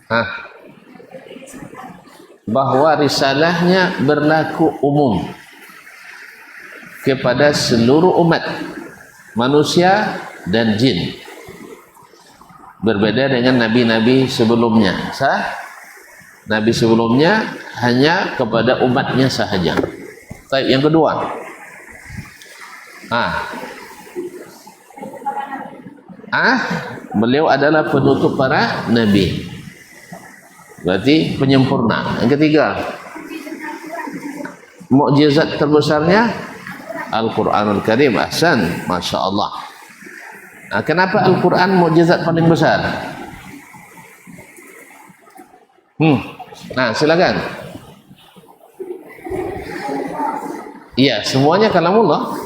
Ah, bahwa risalahnya berlaku umum kepada seluruh umat manusia dan jin, berbeda dengan nabi-nabi sebelumnya. Nabi sebelumnya hanya kepada umatnya sahaja. Baik, yang kedua, beliau adalah penutup para nabi, berarti penyempurna. Yang ketiga, mukjizat terbesarnya Al-Quranul Karim. Ahsan, Masya Allah. Kenapa Al-Quran mukjizat paling besar? Silakan. Iya, semuanya kalamullah.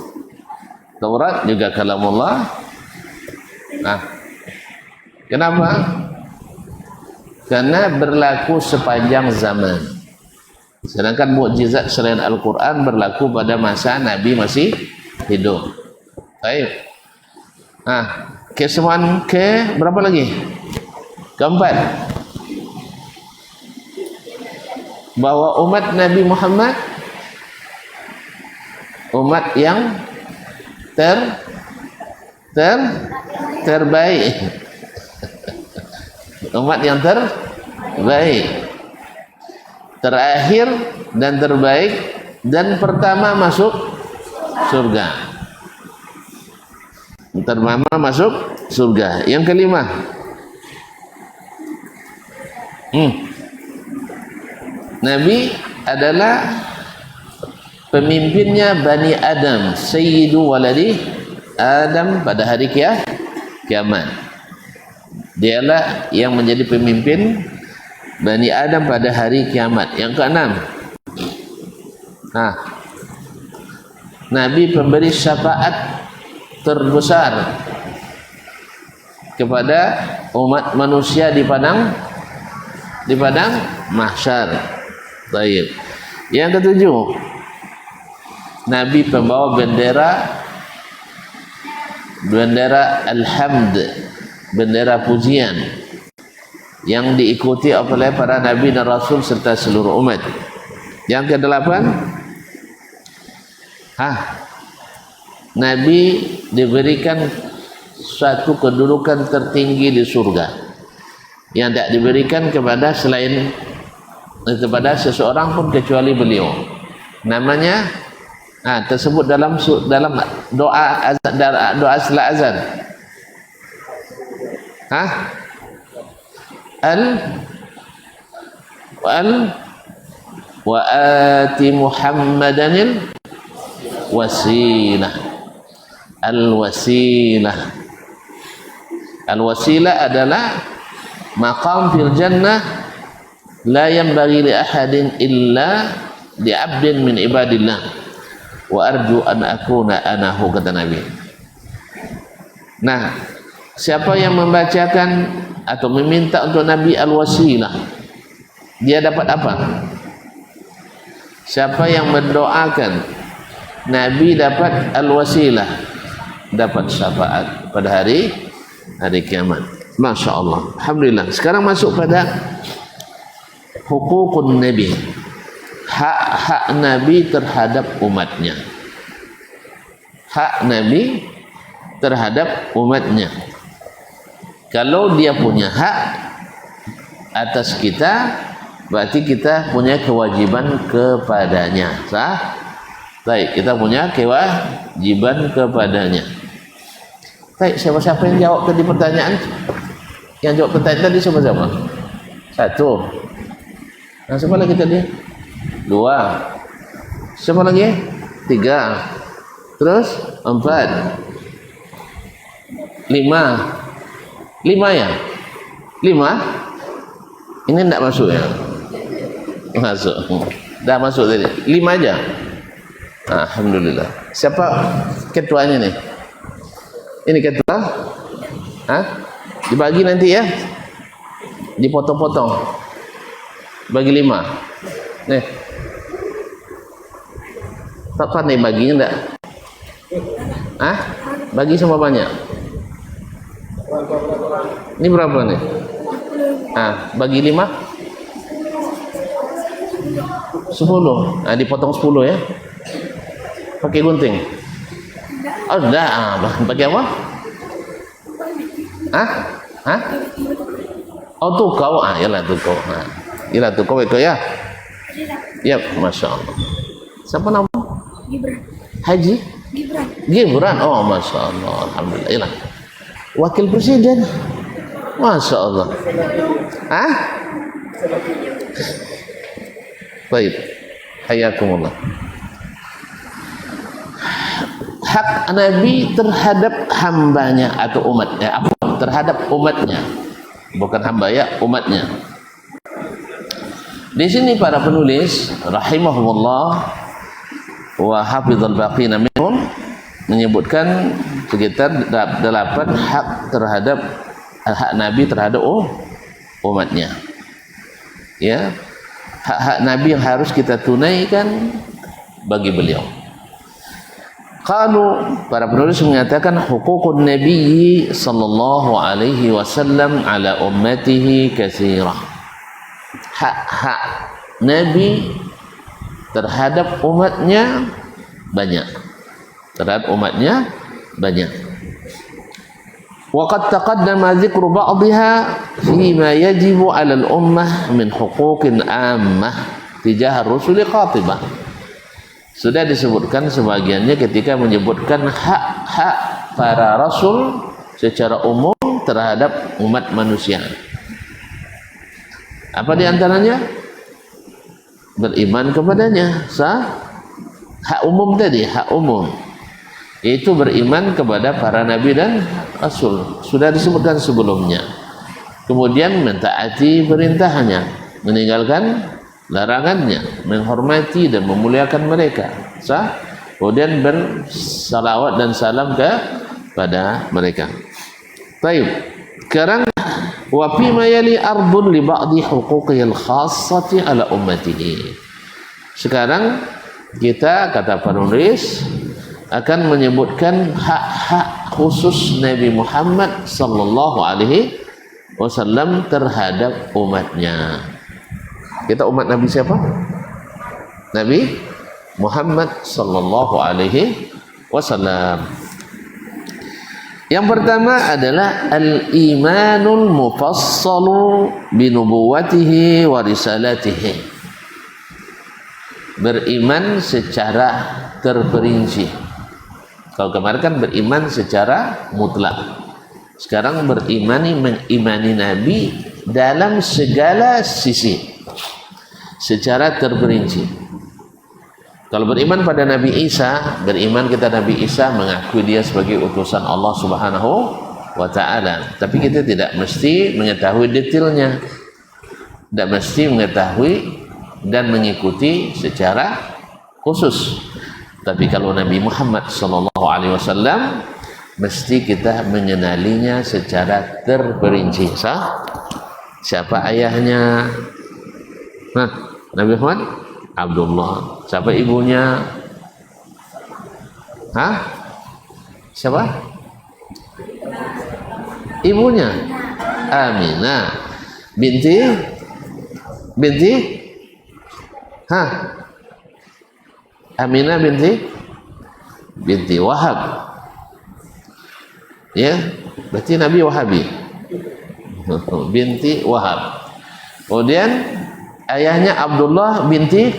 Taurat juga kalamullah. Kenapa? Karena berlaku sepanjang zaman. Sedangkan mukjizat selain Al-Quran berlaku pada masa Nabi masih hidup. Baik. Kesemuan ke berapa lagi? Keempat, bahwa umat Nabi Muhammad umat yang terbaik. Umat yang terbaik, terakhir dan terbaik, dan pertama masuk surga. Pertama masuk surga. Yang kelima, Nabi adalah pemimpinnya Bani Adam, Sayyidu waladi Adam pada hari kiamat. Dialah yang menjadi pemimpin Bani Adam pada hari kiamat. Yang keenam, Nabi pemberi syafaat terbesar kepada umat manusia di padang mahsyar. Baik. Yang ketujuh, Nabi pembawa bendera alhamd, bendera pujian yang diikuti oleh para nabi dan rasul serta seluruh umat. Yang kedelapan, Nabi diberikan suatu kedudukan tertinggi di surga yang tidak diberikan kepada seseorang pun kecuali beliau. Namanya tersebut dalam doa setelah azan. Wa ati Muhammadanil wasilah. Al-wasilah adalah maqam fil jannah la yanbaghi li ahadin illa li 'abdin min ibadillah wa arju an akuna anahu, kata Nabi. Nah, siapa yang membacakan atau meminta untuk Nabi al-wasilah, dia dapat apa? Siapa yang mendoakan Nabi dapat al-wasilah, dapat syafaat pada hari kiamat. Masya Allah. Alhamdulillah. Sekarang masuk pada hukukun Nabi, hak Nabi terhadap umatnya. Hak Nabi terhadap umatnya. Kalau dia punya hak atas kita, berarti kita punya kewajiban kepadanya. Sah? Baik, kita punya kewajiban kepadanya. Baik, siapa-siapa yang jawab tadi pertanyaan? Yang jawab pertanyaan tadi siapa-siapa? Satu. Nah, siapa lagi tadi? Dua. Siapa lagi? Tiga. Terus? Empat. Lima. Lima ya? Lima? Ini tidak masuk ya? Masuk. Dah masuk tadi. Lima aja. Alhamdulillah. Siapa ketuanya nih? Ini ketua? Dibagi nanti ya? Dipotong-potong. Bagi 5. Nih. Tak pandai baginya enggak? Bagi sama banyak. Ini berapa nih? Bagi 5 10. Dipotong 10 ya. Pakai gunting. Oh, enggak. Pakai apa? Oh, tukau. Yalah tukau. Yalah tukau itu ya. Ya, Masya Allah. Siapa nama? Gibran. Haji? Gibran. Oh, Masya Allah. Alhamdulillah. Yalah. Wakil Presiden. Masya Allah. Baik. Hayakumullah. Hak Nabi terhadap hambanya atau umatnya, terhadap umatnya, bukan hamba ya, umatnya. Di sini para penulis rahimahumullah wa hafizal baqina minhum menyebutkan sekitar 8 hak terhadap hak Nabi terhadap umatnya. Ya, hak-hak Nabi yang harus kita tunaikan bagi beliau. Kalau para penulis mengatakan hukukun Nabi sallallahu alaihi wasallam ala ummatihi katsirah. Hak-hak Nabi terhadap umatnya banyak. Wa qad taqaddama dzikru ba'dihha fi ma yajibu 'ala al-ummah min huquqin 'ammah tijah ar-rusuli qatibah. Sudah disebutkan sebagiannya ketika menyebutkan hak-hak para rasul secara umum terhadap umat manusia. Apa di antaranya? Beriman kepadanya. Hak umum tadi, hak umum. Yaitu beriman kepada para nabi dan rasul. Sudah disebutkan sebelumnya. Kemudian mentaati perintahnya, meninggalkan larangannya, menghormati dan memuliakan mereka. Kemudian bersalawat dan salam kepada mereka. Baik. Sekarang wa fi ma yali ardun li ba'di huquqil khassati ala ummatihi. Sekarang kita kata penulis akan menyebutkan hak-hak khusus Nabi Muhammad sallallahu alaihi wasallam terhadap umatnya. Kita umat Nabi siapa? Nabi Muhammad sallallahu alaihi wasallam. Yang pertama adalah al-imanul mufassalu bi nubuwwatihi wa risalatihi. Beriman secara terperinci. Kalau kemarin kan beriman secara mutlak. Sekarang mengimani Nabi dalam segala sisi. Secara terperinci. Kalau beriman pada Nabi Isa, beriman kita Nabi Isa mengakui dia sebagai utusan Allah Subhanahu wa ta'ala. Tapi kita tidak mesti mengetahui detailnya. Tidak mesti mengetahui dan mengikuti secara khusus. Tapi kalau Nabi Muhammad sallallahu alaihi wasallam mesti kita mengenalinya secara terperinci. Siapa ayahnya? Nabi Muhammad Abdullah. Siapa ibunya? Siapa? Ibunya Aminah binti Aminah binti Wahab. Ya, berarti Nabi Wahabi. Binti Wahab. Kemudian ayahnya Abdullah binti,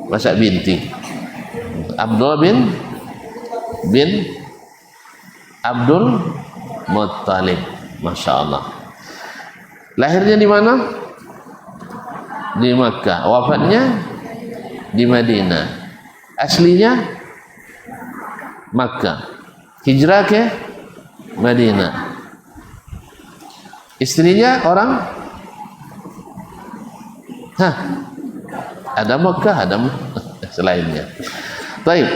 masa binti? Abdullah bin Abdul Muttalib. Masya Allah. Lahirnya di mana? Di Makkah. Wafatnya di Madinah. Aslinya Makkah. Hijrah ke Madinah. Istrinya orang ada Makkah, ada selainnya. Baik.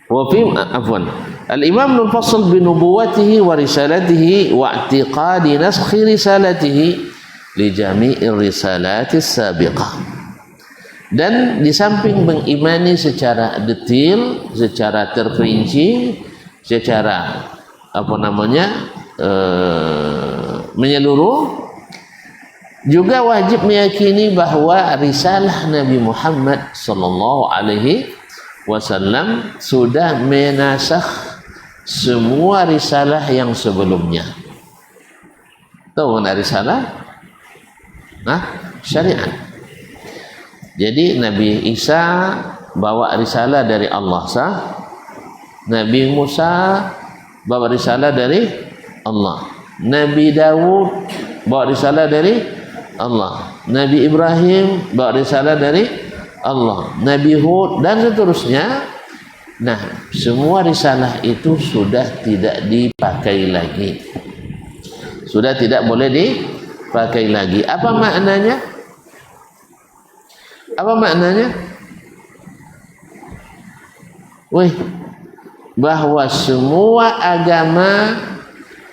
Wa fi afwan. Al-Imam al-Fasl bi nubuwwatihi wa risalatihi wa i'tiqadi naskhi risalatihi li jami'ir risalati as-sabiqah. Dan di samping mengimani secara detail, secara terperinci, secara menyeluruh. Juga wajib meyakini bahwa risalah Nabi Muhammad sallallahu alaihi wasallam sudah menasakh semua risalah yang sebelumnya. Tahu mana risalah? Syariat. Jadi Nabi Isa bawa risalah dari Allah sah. Nabi Musa bawa risalah dari Allah. Nabi Dawud bawa risalah dari Allah. Nabi Ibrahim bawa risalah dari Allah. Nabi Hud dan seterusnya. Nah, semua risalah itu sudah tidak dipakai lagi. Sudah tidak boleh dipakai lagi. Apa maknanya? Apa maknanya? Bahwa semua agama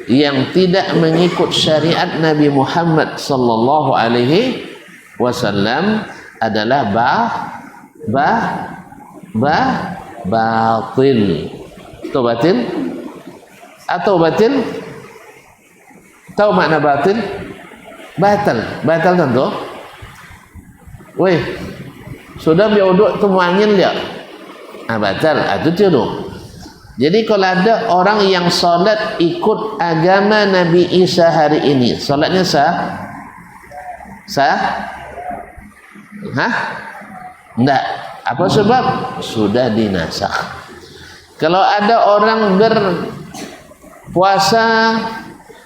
yang tidak mengikut syariat Nabi Muhammad sallallahu alaihi wasallam adalah batil. Itu batil? Atau batil? Tahu makna batil? Batal tentu. Sudah biodok tu angin dia. Batal. Itu tiada. Jadi kalau ada orang yang solat ikut agama Nabi Isa hari ini, solatnya sah? Enggak. Apa sebab? Sudah dinasakh. Kalau ada orang berpuasa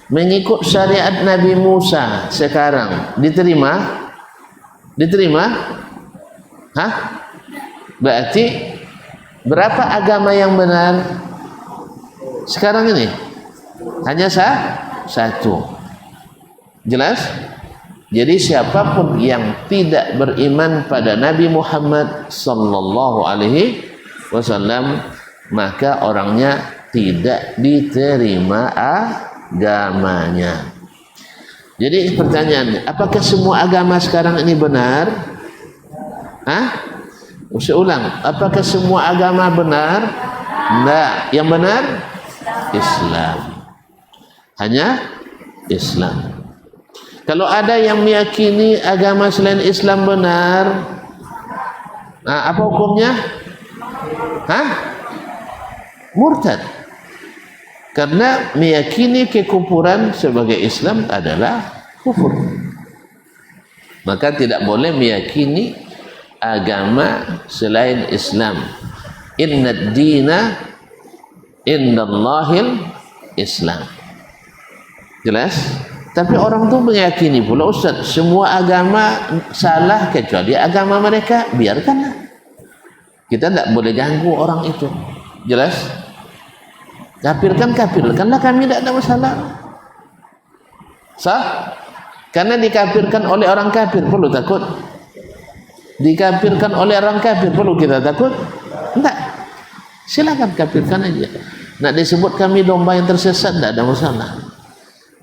mengikut syariat Nabi Musa sekarang, diterima? Berarti berapa agama yang benar sekarang ini? Hanya satu. Jelas? Jadi siapapun yang tidak beriman pada Nabi Muhammad sallallahu alaihi wasallam, maka orangnya tidak diterima agamanya. Jadi pertanyaannya, apakah semua agama sekarang ini benar? Saya ulang, apakah semua agama benar? Enggak. Yang benar Islam. Hanya Islam. Kalau ada yang meyakini agama selain Islam benar, apa hukumnya? Murtad. Karena meyakini kekufuran sebagai Islam adalah kufur. Maka tidak boleh meyakini agama selain Islam. Innad dina indallahil Islam. Jelas? Tapi orang tu meyakini pula, Ustaz, semua agama salah kecuali agama mereka. Biarkanlah. Kita tidak boleh ganggu orang itu. Jelas? Kafirkanlah, kami tidak ada masalah. Sah? Karena dikafirkan oleh orang kafir perlu takut? Dikafirkan oleh orang kafir perlu kita takut? Tidak. Silakan kafirkan aja. Nak disebut kami domba yang tersesat, tidak ada masalah.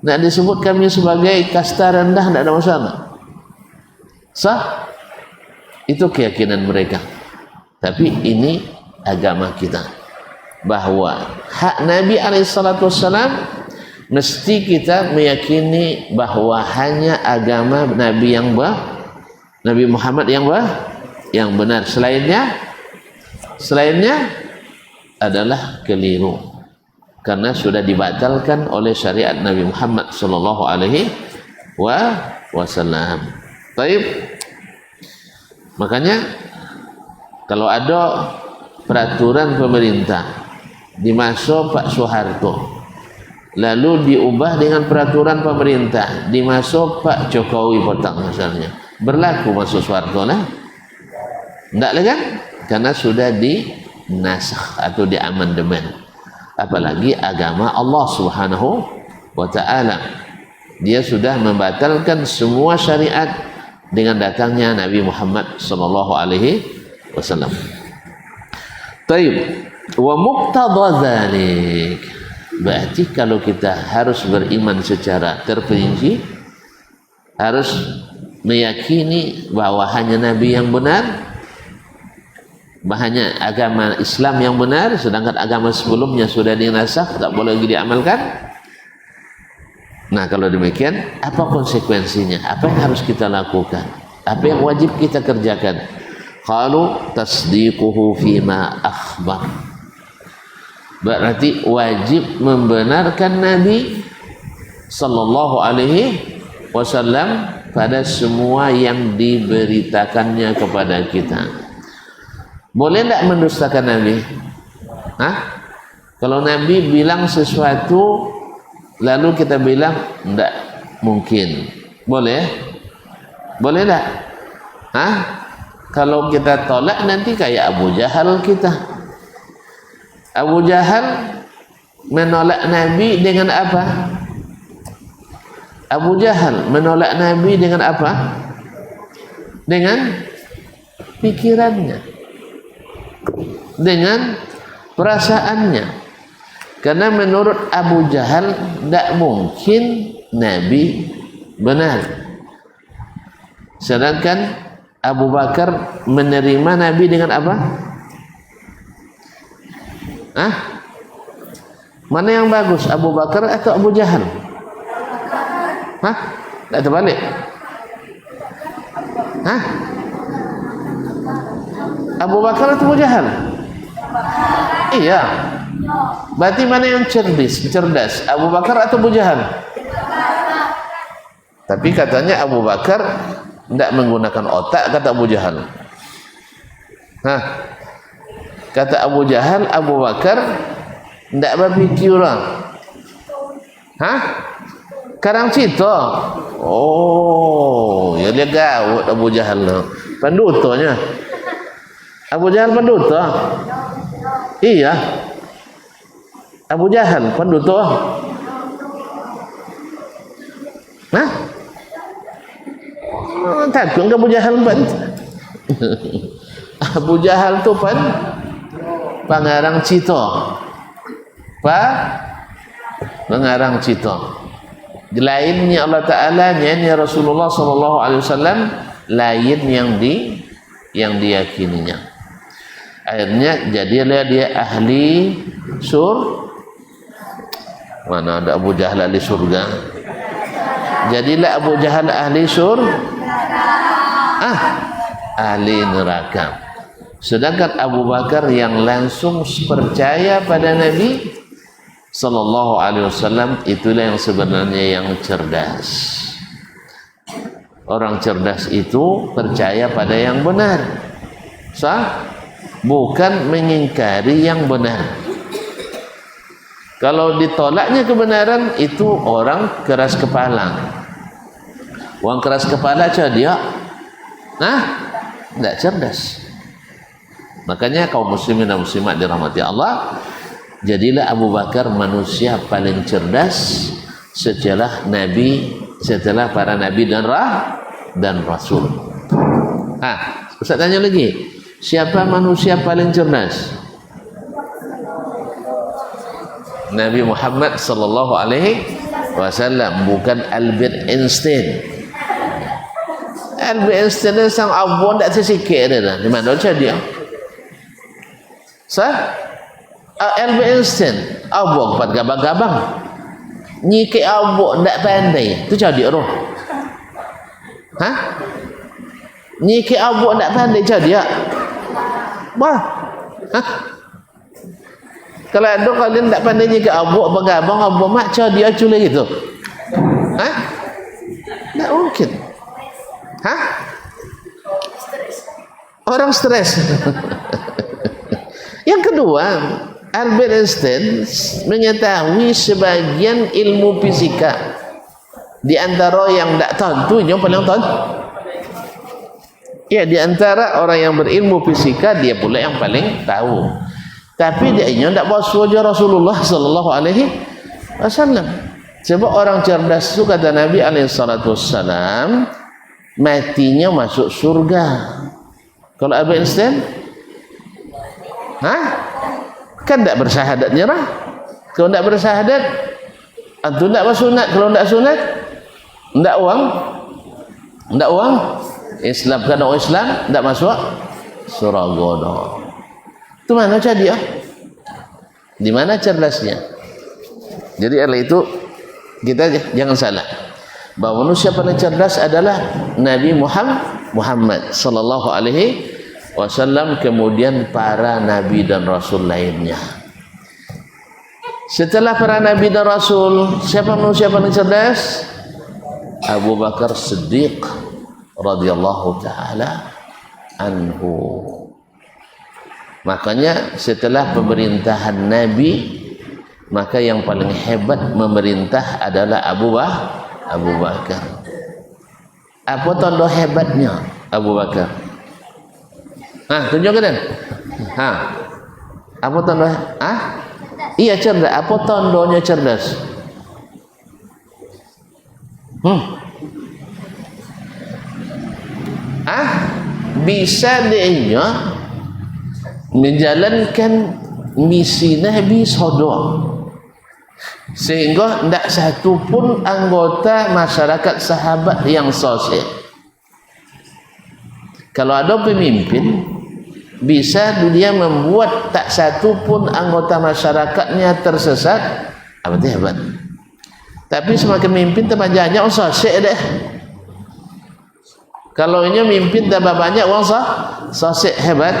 Nak disebut kami sebagai kasta rendah, tidak ada masalah. Sah? Itu keyakinan mereka. Tapi ini agama kita. Bahwa hak Nabi SAW mesti kita meyakini bahwa hanya agama Nabi Nabi Muhammad yang benar. Selainnya adalah keliru, karena sudah dibatalkan oleh syariat Nabi Muhammad sallallahu alaihi wasallam. Baik. Makanya kalau ada peraturan pemerintah di masa Pak Soeharto lalu diubah dengan peraturan pemerintah di masa Pak Jokowi misalnya, berlaku masa Soeharto lah? Tidak lagi kan? Karena sudah dinasakh atau diamandemen. Apalagi agama Allah Subhanahu wa ta'ala, dia sudah membatalkan semua syariat dengan datangnya Nabi Muhammad sallallahu alaihi wasallam. Taib. Wa muqtadha dzalik, berarti kalau kita harus beriman secara terperinci, harus meyakini bahwa hanya Nabi yang benar, hanya agama Islam yang benar, sedangkan agama sebelumnya sudah dinasakh, tak boleh lagi diamalkan. Nah, kalau demikian, apa konsekuensinya? Apa yang harus kita lakukan? Apa yang wajib kita kerjakan? Qalu tasdiquhu fima akhbar. Berarti wajib membenarkan Nabi sallallahu alaihi wasallam pada semua yang diberitakannya kepada kita. Boleh tidak mendustakan Nabi? Hah? Kalau Nabi bilang sesuatu lalu kita bilang tidak mungkin, boleh? Boleh tak? Hah? Kalau kita tolak nanti kayak Abu Jahal kita. Abu Jahal menolak Nabi dengan apa? Abu Jahal menolak Nabi dengan apa? Dengan pikirannya, dengan perasaannya. Karena menurut Abu Jahal tidak mungkin Nabi benar. Sedangkan Abu Bakar menerima Nabi dengan apa? Hah? Mana yang bagus, Abu Bakar atau Abu Jahal? Hah? Tak terbalik? Hah? Abu Bakar atau Abu Jahal? Iya. Berarti mana yang cerdas? Abu Bakar atau Abu Jahal? Tapi katanya Abu Bakar tidak menggunakan otak, kata Abu Jahal. Hah? Kata Abu Jahal, Abu Bakar tidak berfikir orang. Hah? Karang cita. Oh, ya dia gawat Abu Jahal. Pendutonya. Abu Jahal penduto. Iya. Abu Jahal penduto. Hah? Takut Abu Jahal ban. Abu Jahal tu pangarang cita. Pengarang cita. Lainnya Allah Ta'ala, nyanyi Rasulullah SAW, lain yang diyakininya. Akhirnya jadilah dia ahli mana ada Abu Jahal ahli surga? Jadilah Abu Jahal ahli ahli neraka. Sedangkan Abu Bakar yang langsung percaya pada Nabi sallallahu alaihi wasallam, itulah yang sebenarnya yang cerdas. Orang cerdas itu percaya pada yang benar, bukan mengingkari yang benar. Kalau ditolaknya kebenaran, itu orang keras kepala. Orang keras kepala aja dia, tidak cerdas. Makanya kaum muslimin dan muslimat dirahmati Allah, jadilah Abu Bakar manusia paling cerdas setelah Nabi, setelah para Nabi dan Rasul. Ustaz tanya lagi, siapa manusia paling cerdas? Nabi Muhammad sallallahu alaihi wasallam, bukan Albert Einstein. Albert Einstein ni sang abon tak sesikit dia. Di mana dia? Albert Einstein abon pat gabang-gabang. Nyike abon tak pandai. Tu jadi roh. Nyike abon tak pandai jadi. Kalau ada kalian tak pandai nyike abon bergabang abon mak jadi acul gitu. Tak mungkin. Orang stres. Yang kedua, Albert Einstein mengetahui sebagian ilmu fisika. Di antara yang tak tahu, tu yang paling tahu. Ya, di antara orang yang berilmu fisika, dia pula yang paling tahu. Tapi dia tak bawa wajah Rasulullah sallallahu alaihi wasallam. Sebab orang cerdas itu, kata Nabi alaihi salatu wassalam, matinya masuk surga. Kalau Albert Einstein kan tak bersyahadat nyerah. Kalau tak bersyahadat, antum tak bersunat. Kalau tak sunat, tak uang Islam. Kan orang Islam tak masuk surga. Itu mana dia? Di mana cerdasnya? Jadi oleh itu Kita jangan salah bahwa manusia paling cerdas adalah Nabi Muhammad sallallahu alaihi wasallam, kemudian para nabi dan rasul lainnya. Setelah para nabi dan rasul, siapa manusia paling cerdas? Abu Bakar Siddiq radhiyallahu taala anhu. Makanya setelah pemerintahan nabi, maka yang paling hebat memerintah adalah Abu Bakar. Apa tanda hebatnya Abu Bakar? Tunjukkan. Apa tanda? Iya, cerdas. Apa tandanya cerdas? Bisa dia menjalankan misi Nabi SAW, sehingga tidak satu pun anggota masyarakat sahabat yang sosek. Kalau ada pemimpin, bisa dia membuat tak satu pun anggota masyarakatnya tersesat, berarti hebat. Tapi semakin mimpin tambah banyak orang sosek deh. Kalau ini mimpin tambah banyak orang sosek, hebat.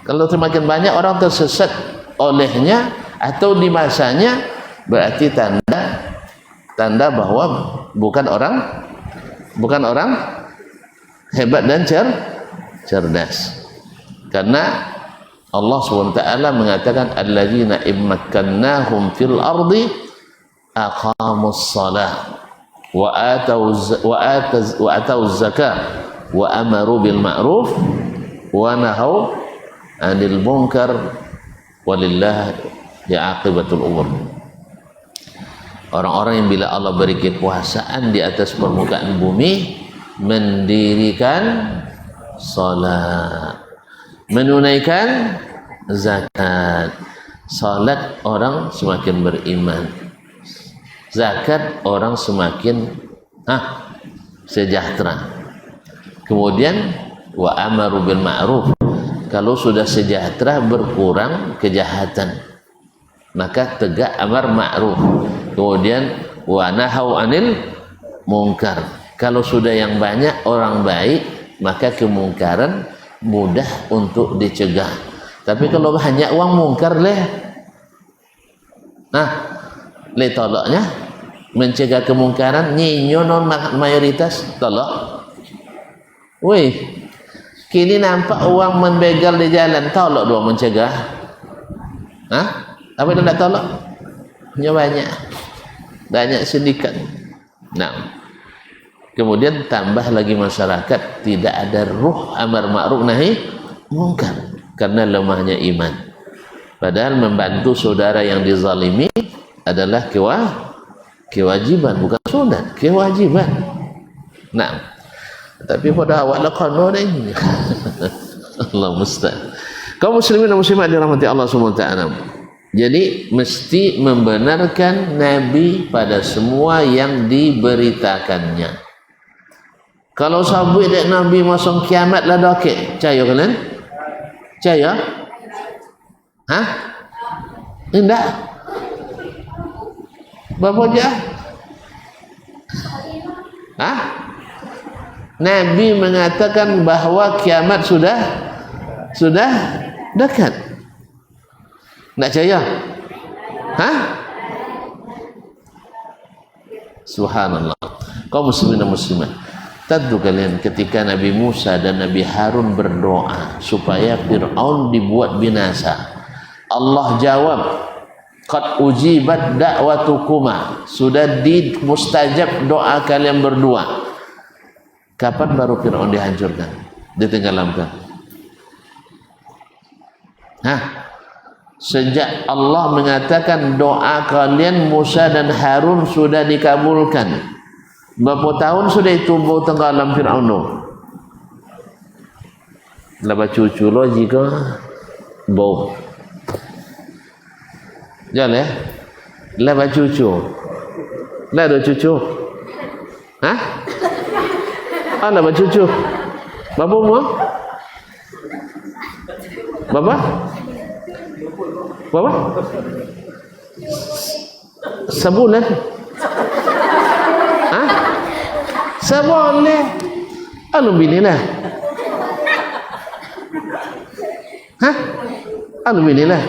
Kalau semakin banyak orang tersesat olehnya atau di masanya, berarti tanda bahwa bukan orang hebat dan cerdas. Karena Allah SWT mengatakan alladzina immakkannahum fil ardi aqamus shalah wa atau zakah wa amaru bil ma'ruf wa nahau 'anil munkar walillahi aqibatul umur. Orang-orang yang bila Allah beri kekuasaan di atas permukaan bumi, mendirikan salat, menunaikan zakat. Salat orang semakin beriman, zakat orang semakin sejahtera. Kemudian wa amaru bil ma'ruf, kalau sudah sejahtera berkurang kejahatan, maka tegak amar ma'ruf. Kemudian wa nahau anil munkar, kalau sudah yang banyak orang baik, maka kemungkaran mudah untuk dicegah. Tapi kalau hanya uang mungkar tolaknya mencegah kemungkaran, nyinyo non mayoritas tolak. Wih, kini nampak uang membegal di jalan, tolak dua mencegah. Apa itu tidak tolak? Hanya banyak sindikat. Kemudian tambah lagi masyarakat tidak ada ruh amar ma'ruf nahi munkar karena lemahnya iman. Padahal membantu saudara yang dizalimi adalah kewajiban, bukan sunat, kewajiban. Tapi pada awak lakano ini. Allah musta'an. Kaum muslimin dan muslimat dirahmati Allah SWT. Jadi mesti membenarkan Nabi pada semua yang diberitakannya. Kalau sabut dek Nabi masuk kiamat lah dokek, percaya kalian? Percaya? Tidak. Berapa je? Nabi mengatakan bahawa kiamat sudah dekat. Tak percaya? Subhanallah. Kaum muslimin dan muslimat, tentu kalian ketika Nabi Musa dan Nabi Harun berdoa supaya Fir'aun dibuat binasa, Allah jawab, qad ujibat da'watukuma, sudah mustajab doa kalian berdua. Kapan baru Fir'aun dihancurkan, ditenggelamkan? Sejak Allah mengatakan doa kalian Musa dan Harun sudah dikabulkan, berapa tahun sudah itu bau tenggelam Fir'aun? Laba cucu lo jika bau jangan laba cucu lah ada cucu laba cucu bapa mu bapa Sebulan. Hah? Seboleh. Alhamdulillah. Hah? Alhamdulillah.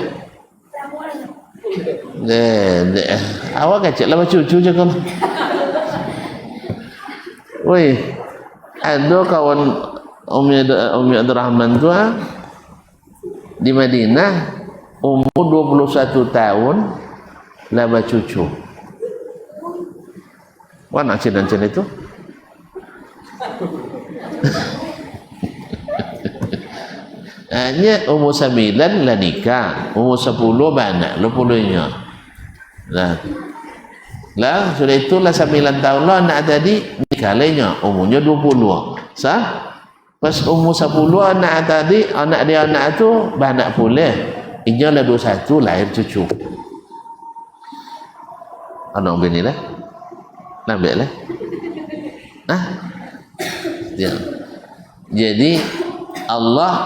Awak kacik lah cucu je kau. Woi, ada kawan Umi Abdul Rahman tu di Madinah umur 21 tahun laba cucu. Wah nak macam itu? Hanya umur 9 lah nikah, umur 10 beranak, 20-nya. Lah sudah itulah 9 tahun lah anak tadi nikah lainnya, umurnya 20. Sah? Pas umur 10 anak tadi, anak dia anak tu beranak pula. Inya lah 21 lahir cucu. Anak bini lah. Nampak lah. Nah. Ya. Jadi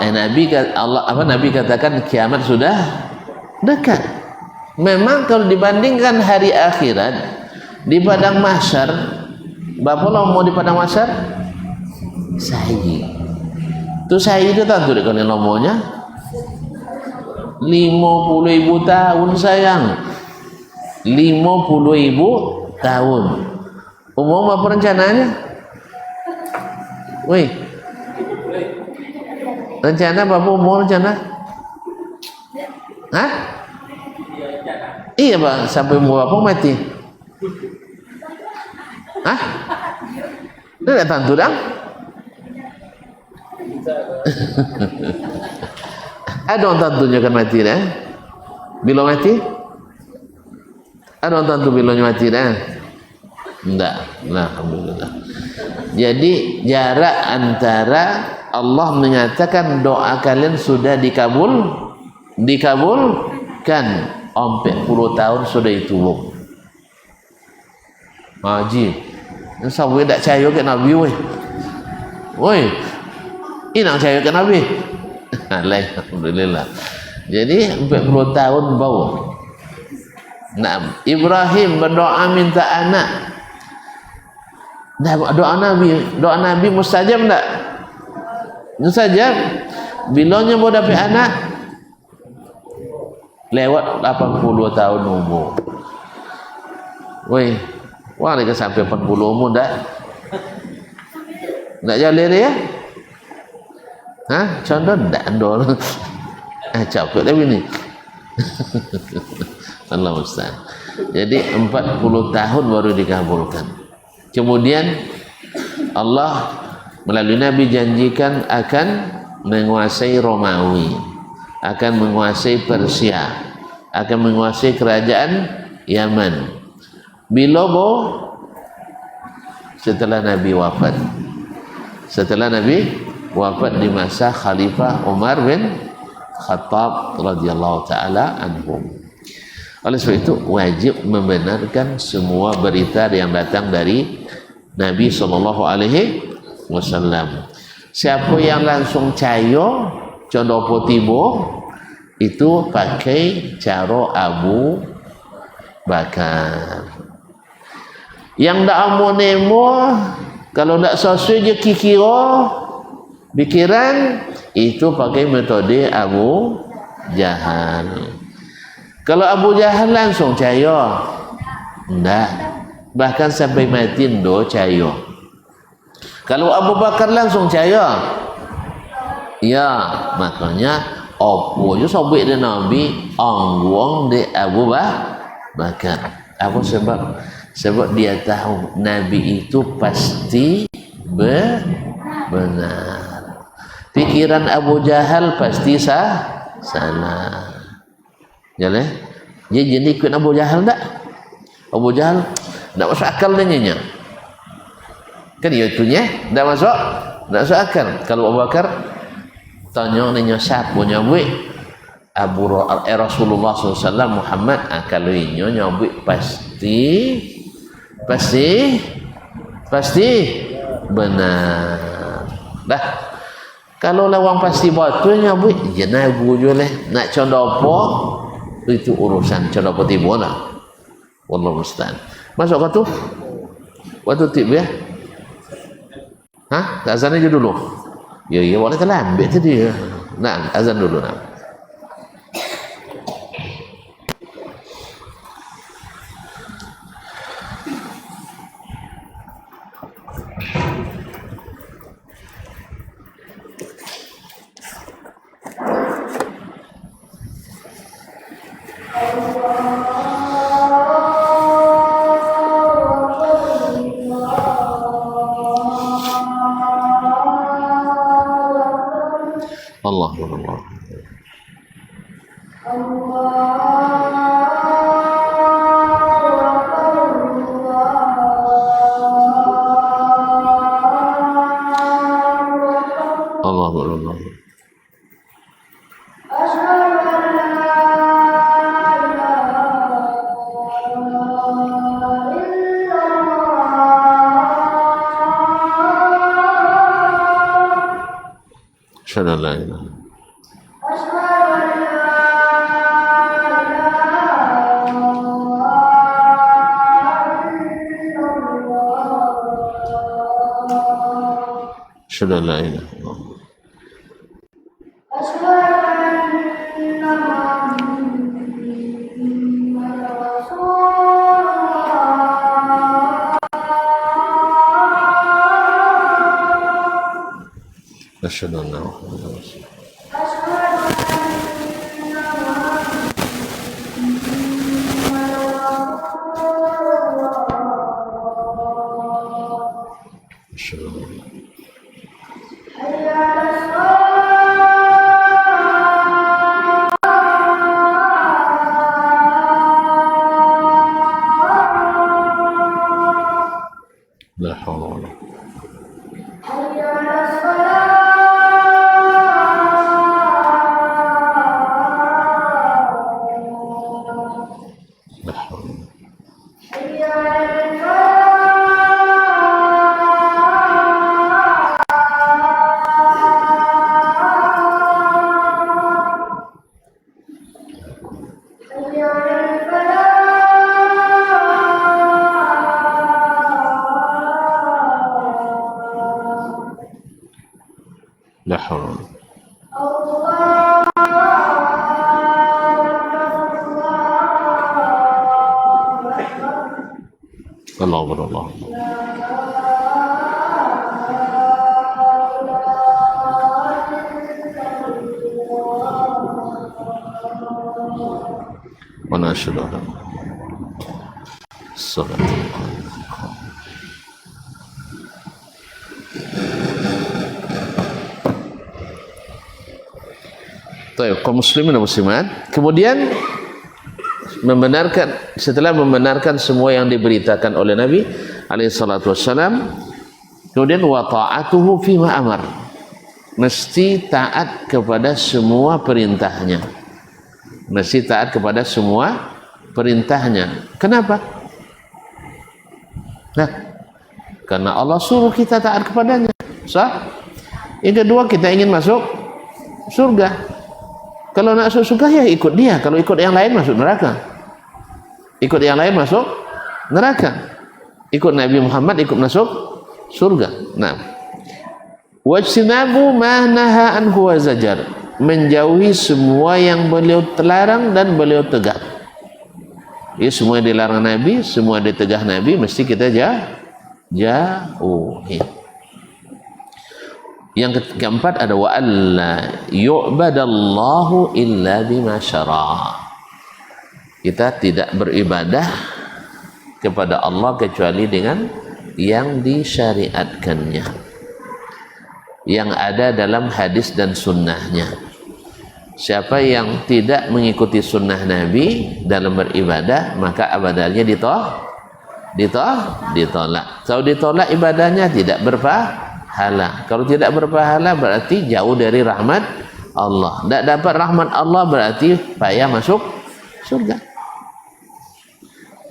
Nabi katakan kiamat sudah dekat. Memang kalau dibandingkan hari akhirat di padang mahsyar, berapa lama di padang mahsyar? Sahi. Tu sahi itu tahu tak kalau lamanya? 50.000 tahun sayang. 50.000 tahun. Umum apa rencananya? Woi. Rencana berapa umur rencana? Hah? Iya bang, sampai umur berapa mati? Hah? Ini tak tentu dah? Ada orang tentunya kan mati dah? Bila mati? Ada orang tentu bilanya mati dah? Tidak. Alhamdulillah. Jadi jarak antara Allah menyatakan doa kalian sudah dikabulkan 40 tahun sudah itu. Haji. Sampai tak percaya ke Nabi weh. Woi. Ini nak percaya ke Nabi. Alhamdulillah. Jadi 40 tahun bau. Nah, Ibrahim berdoa minta anak. Doa Nabi mustajab tak? Mustajab. Bilanya mau dapat anak lewat 80 tahun umur. Woi, wah lagi sampai 40 umur dah. Tak jalan dia? Hah? Contoh tak andol. Capek dah ni. Allah Ustaz. Jadi 40 tahun baru dikabulkan. Kemudian Allah melalui Nabi janjikan akan menguasai Romawi, akan menguasai Persia, akan menguasai kerajaan Yaman. Bila setelah Nabi wafat. Setelah Nabi wafat di masa Khalifah Umar bin Khattab radhiyallahu taala anhum. Oleh sebab itu wajib membenarkan semua berita yang datang dari Nabi SAW. Siapa yang langsung cayo condoh tibo itu pakai cara Abu Bakar. Yang tak amu nemo kalau tak sesuai je kikira pikiran itu pakai metode Abu Jahal. Kalau Abu Jahal langsung cayo, enggak. Bahkan sampai mati ndo cayo. Kalau Abu Bakar langsung cayo, ya makanya opo je sobek de Nabi angguang de Abu Bakar. Apa sebab? Sebab dia tahu Nabi itu pasti benar. Pikiran Abu Jahal pasti salah. Jalan, dia jadi ikut Abu Jahal tak? Abu Jahal tak masuk akal dengannya. Kan dia itunya tak masuk akal. Kalau Abu Bakar tanya nanya siapa nyabui Rasulullah SAW Muhammad, kalau ini nyabui pasti benar. Dah. Kalau lawang pasti betul nyabui, jangan Abu je lah. Nak contoh apa? itu urusan cara peti bola. Wallahu musta'an. Masuk kau tu? Waktu tip ya? Hah? Azan aja dulu. Ya, boleh terlambat tadi. Nah, azan dulu nah. Allah Allah. Allah Allah. Asyhadu an la ilaha asyhadu an la ilaha illallah. Asyhadu anna Muhammadan Rasulullah. Asyhadu anna la hawla wala la hawla Allahu akbar Allah. Wa nashhadu anna sallallahu kaum muslimin dan muslimat. Kemudian setelah membenarkan semua yang diberitakan oleh Nabi alaihi salatu wassalam, kemudian wa ta'atuhu fima amar, mesti taat kepada semua perintahnya, mesti taat kepada semua perintahnya. Kenapa? Nah, karena Allah suruh kita taat kepadanya. Sah? Yang kedua, kita ingin masuk surga. Kalau nak masuk surga ya ikut dia. Kalau ikut yang lain masuk neraka. Ikut yang lain masuk neraka. Ikut Nabi Muhammad ikut masuk surga. Nah, wajtinabu ma naha anhu wa zajar, menjauhi semua yang beliau terlarang dan beliau tegah. Ya, semua yang dilarang Nabi, semua yang ditegah Nabi mesti kita jauhi. Yang keempat ada wa alla yu'badallahu illa bima syara'. Kita tidak beribadah kepada Allah kecuali dengan yang disyariatkannya, yang ada dalam hadis dan sunnahnya. Siapa yang tidak mengikuti sunnah Nabi dalam beribadah, maka ibadahnya ditolak. Kalau ditolak ibadahnya tidak berpahala. Kalau tidak berpahala berarti jauh dari rahmat Allah. Tidak dapat rahmat Allah berarti payah masuk surga.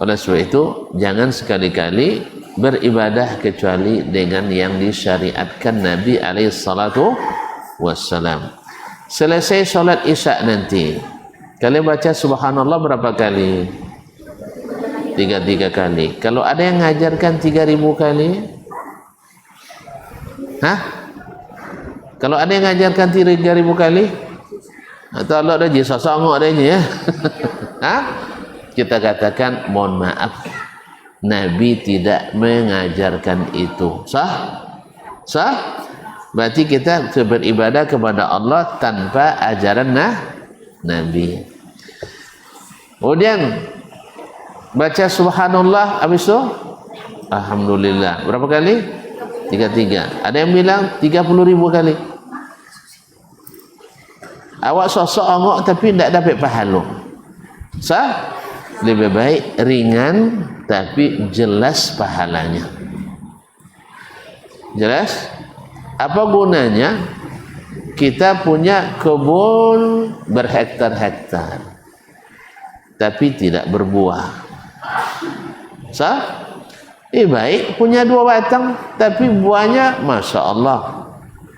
Oleh sebab itu jangan sekali-kali beribadah kecuali dengan yang disyariatkan Nabi alaihi salatu wassalam. Selesai solat isya nanti Kalian baca subhanallah berapa kali? 33 kali. Kalau ada yang ngajarkan 3000 kali? Hah? Kalau ada yang ngajarkan 3000 kali? Atau Allah dah je sosok adanya ya? Hah? Kita katakan mohon maaf, Nabi tidak mengajarkan itu. Sah? Sah? Berarti kita beribadah kepada Allah tanpa ajaran Nabi. Kemudian baca subhanallah habis itu alhamdulillah berapa kali? 33. Ada yang bilang 30.000 kali. Awak sosok angok tapi tidak dapat pahala. Sah? Lebih baik ringan tapi jelas pahalanya. Jelas? Apa gunanya kita punya kebun berhektar-hektar tapi tidak berbuah? Sah? Baik punya 2 batang tapi buahnya Masya Allah.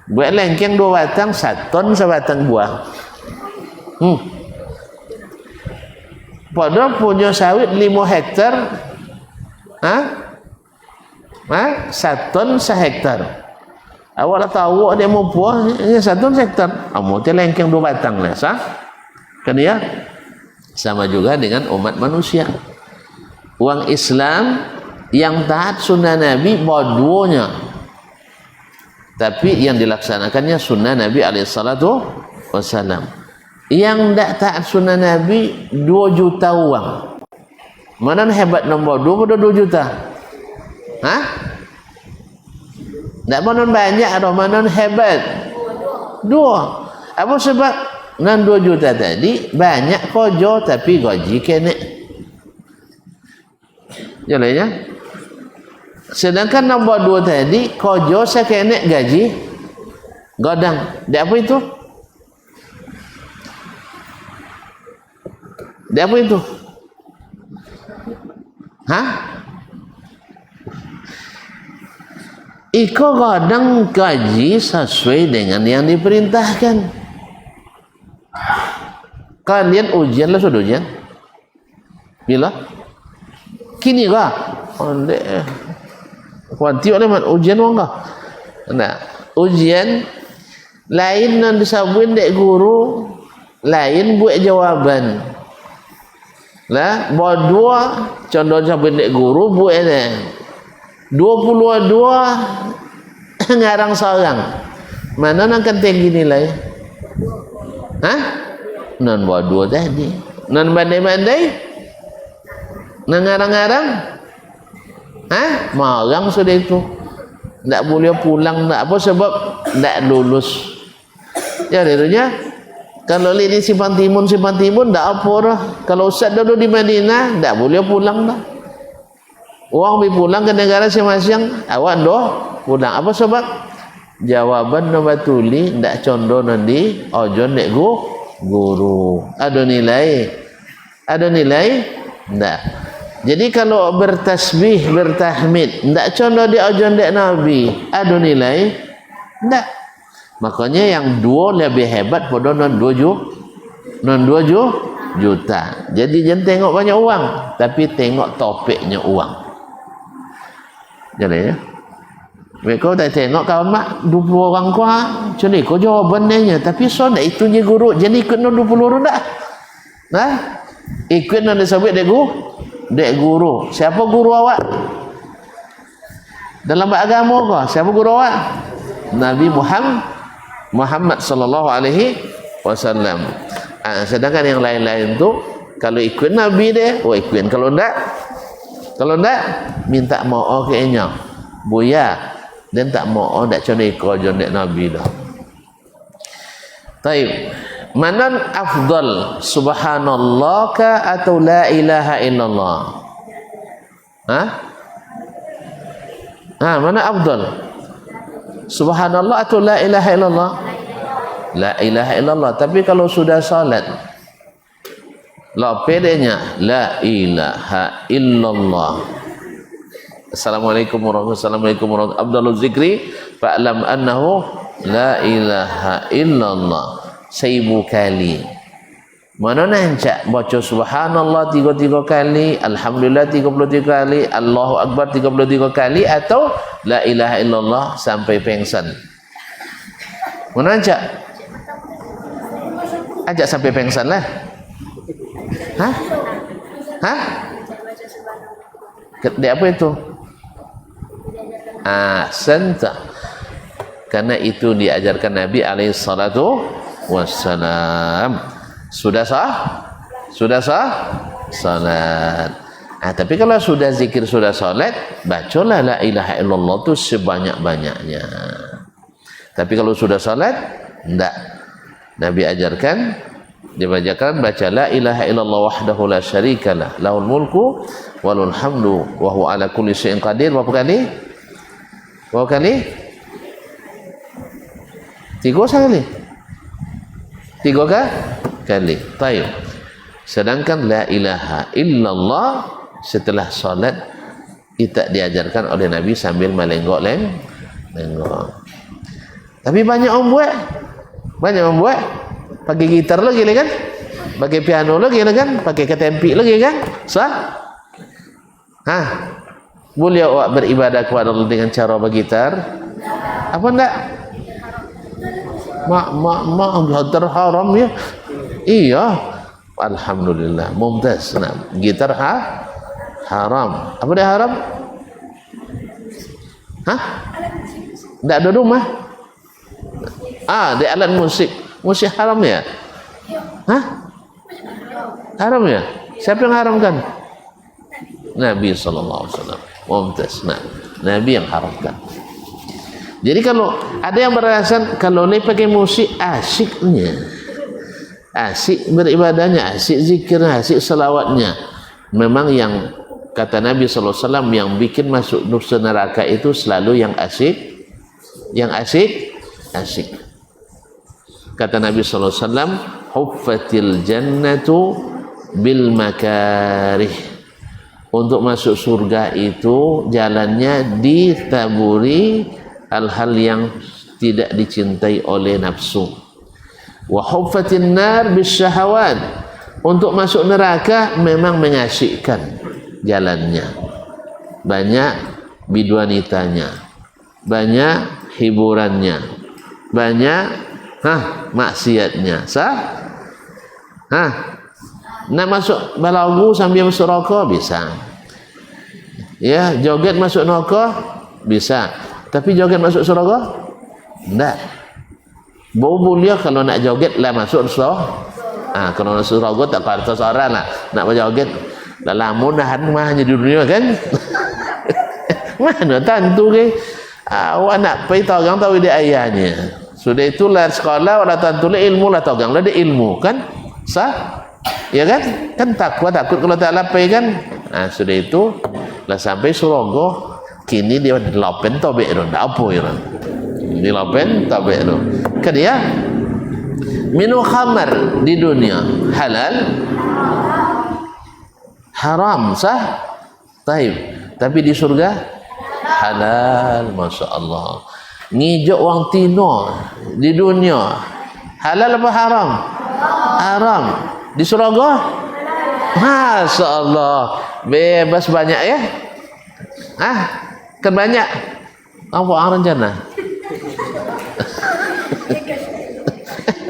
Buat lengkeng 2 batang 1 ton sebatang buah. Padahal punya sawit 5 hektar. 1 ton sehektar. Awak dah tahu dia mau buah ini 1 ton sehektar. Kamu tu lengkeng 2 batang lah, sah? Kan ya? Sama juga dengan umat manusia. Uang Islam yang taat sunnah Nabi bodohnya, tapi yang dilaksanakannya sunnah Nabi SAW. Yang tidak taat sunnah Nabi 2 juta uang. Mana hebat nombor 2 pada 2 juta? Hah? Tak mana banyak atau mana hebat? 2. Apa sebab? Nan 2 juta tadi banyak kojo tapi gaji kena. Jalannya. Sedangkan nombor 2 tadi kojo saya kena gaji godang. Dia apa itu? Dia apa itu? Hah? Iko godang gaji sesuai dengan yang diperintahkan. Kalian ujian lah sudah ujian? Bila? Kini kah? Ondek. Kuanti oleh man ujian wong kah? Nah, ujian lain non disabuin dek guru, lain buat jawaban. Lah, bodoh contoh sabuin dek guru buat deh. 22 ngarang seorang. Mana nak tinggi nilai? Hah? Non bodoh tadi. Non bandai-bandai? Non ngarang-ngarang? Hah? Marang sudah itu. Tak boleh pulang, tak apa sebab tak lulus. Jadi itunya kalau lini simpan timun tak apa dah. Kalau ustaz dulu di Madinah tak boleh pulang dah. Orang pergi pulang ke negara masing-masing, awak doh pulang. Apa sebab? Jawaban nombor tuli tak contoh nanti ojon dek guru. Ada nilai? Ada nilai? Tak. Jadi kalau bertasbih, bertahmid, tak contoh di ojon dek Nabi, ada nilai? Tak. Makanya yang 2 lebih hebat pada non 2 juta. Jadi jangan tengok banyak uang, tapi tengok topiknya uang. Jadi ya. Mereka tak tengok kawan mak 20 orang kuah. Jadi kau jawabannya, tapi so dah itunya guru. Jadi ikut non 20 orang dah. Nah, ikut non disebut dek guru. Siapa guru awak? Dalam agama kau, siapa guru awak? Nabi Muhammad sallallahu alaihi wasallam. Sedangkan yang lain-lain tu kalau ikut Nabi dia, ikut. Kalau enggak minta maaf ke nya. Buya dan tak mau dak contoh ikut dek Nabi dah. Taib. Manan afdal subhanallah ka atau la ilaha illallah? Mana afdal? Subhanallah atau la ilaha illallah? La ilaha illallah. Tapi kalau sudah salat la pedenya la ilaha illallah. Assalamualaikum warahmatullahi wabarakatuh. Abdul zikri fa'lam annahu la ilaha illallah 1000 kali. Mana nancak baca subhanallah 33 kali, alhamdulillah 33 kali, Allahu akbar 33 kali, atau la ilaha illallah sampai pengsan. Mana nancak? Ajak sampai pengsan lah. Hah? Hah? Dia apa itu? Santa. Karena itu diajarkan Nabi alaihi salatu wassalam. Sudah sah? Sudah sah? Salat. Tapi kalau sudah zikir, sudah salat, bacalah la ilaha illallah itu sebanyak-banyaknya. Tapi kalau sudah salat, enggak. Nabi ajarkan, dibacakan baca la ilaha illallah wahdahu la syarikalah, lahul mulku walul hamdu wa huwa ala kulli syai'in qadir. Berapa kali? Berapa kali? 3 kali. 3 kali. Tayyib. Sedangkan la ilaha illallah setelah salat kita diajarkan oleh Nabi sambil melenggok. Tapi banyak orang buat pakai gitar lagi kan, pakai piano lagi kan, pakai ketempi lagi kan, sah? Boleh awak beribadah kepada Allah dengan cara bergitar? Apa enggak? Gitar haram ya? Iya, alhamdulillah, mumtaz. Nah, gitar haram. Apa dia haram? Tidak ada rumah. Dia alat musik. Musik haram ya? Haram ya? Siapa yang haramkan? Nabi sallallahu alaihi wasallam. Mumtaz. Nah, Nabi yang haramkan. Jadi kalau ada yang beralasan kalau ni pakai musik asyiknya, asik beribadahnya, asik zikirnya, asik salawatnya, memang yang kata Nabi sallallahu alaihi wasallam yang bikin masuk neraka itu selalu yang asik, kata Nabi sallallahu alaihi wasallam, huffatil jannatu bil makarih. Untuk masuk surga itu jalannya ditaburi hal-hal yang tidak dicintai oleh nafsu. Wa huffatin nar bisyahawat. Untuk masuk neraka memang mengasyikkan jalannya. Banyak bidwanitanya, banyak hiburannya, banyak maksiatnya. Nak masuk balagu sambil masuk rokok bisa. Ya, joget masuk neraka bisa. Tapi joget masuk surga? Enggak. Boleh kalau nak joget lah masuk surga. Kalau nak surga tak kata seorang lah. Nak berjoget dah lama dah hanya di dunia kan. Mana tentu ke? Awak nak pergi togang tahu dia ayahnya. Sudah itulah sekolah wala tentu ilmu lah togang lah dia ilmu kan? Sah? Ya kan? Kan takut kalau tak lapai kan? Sudah itu lah sampai surga. Kini dia lopen tobek itu, tak apa itu. Di lopen tobek itu. Kan dia minum khamar di dunia halal, haram sah, taib. Tapi di surga halal, masya Allah. Ngijok wang tino di dunia halal apa haram? Haram. Di surga, masya Allah, bebas banyak ya. Kan banyak apa orang jannah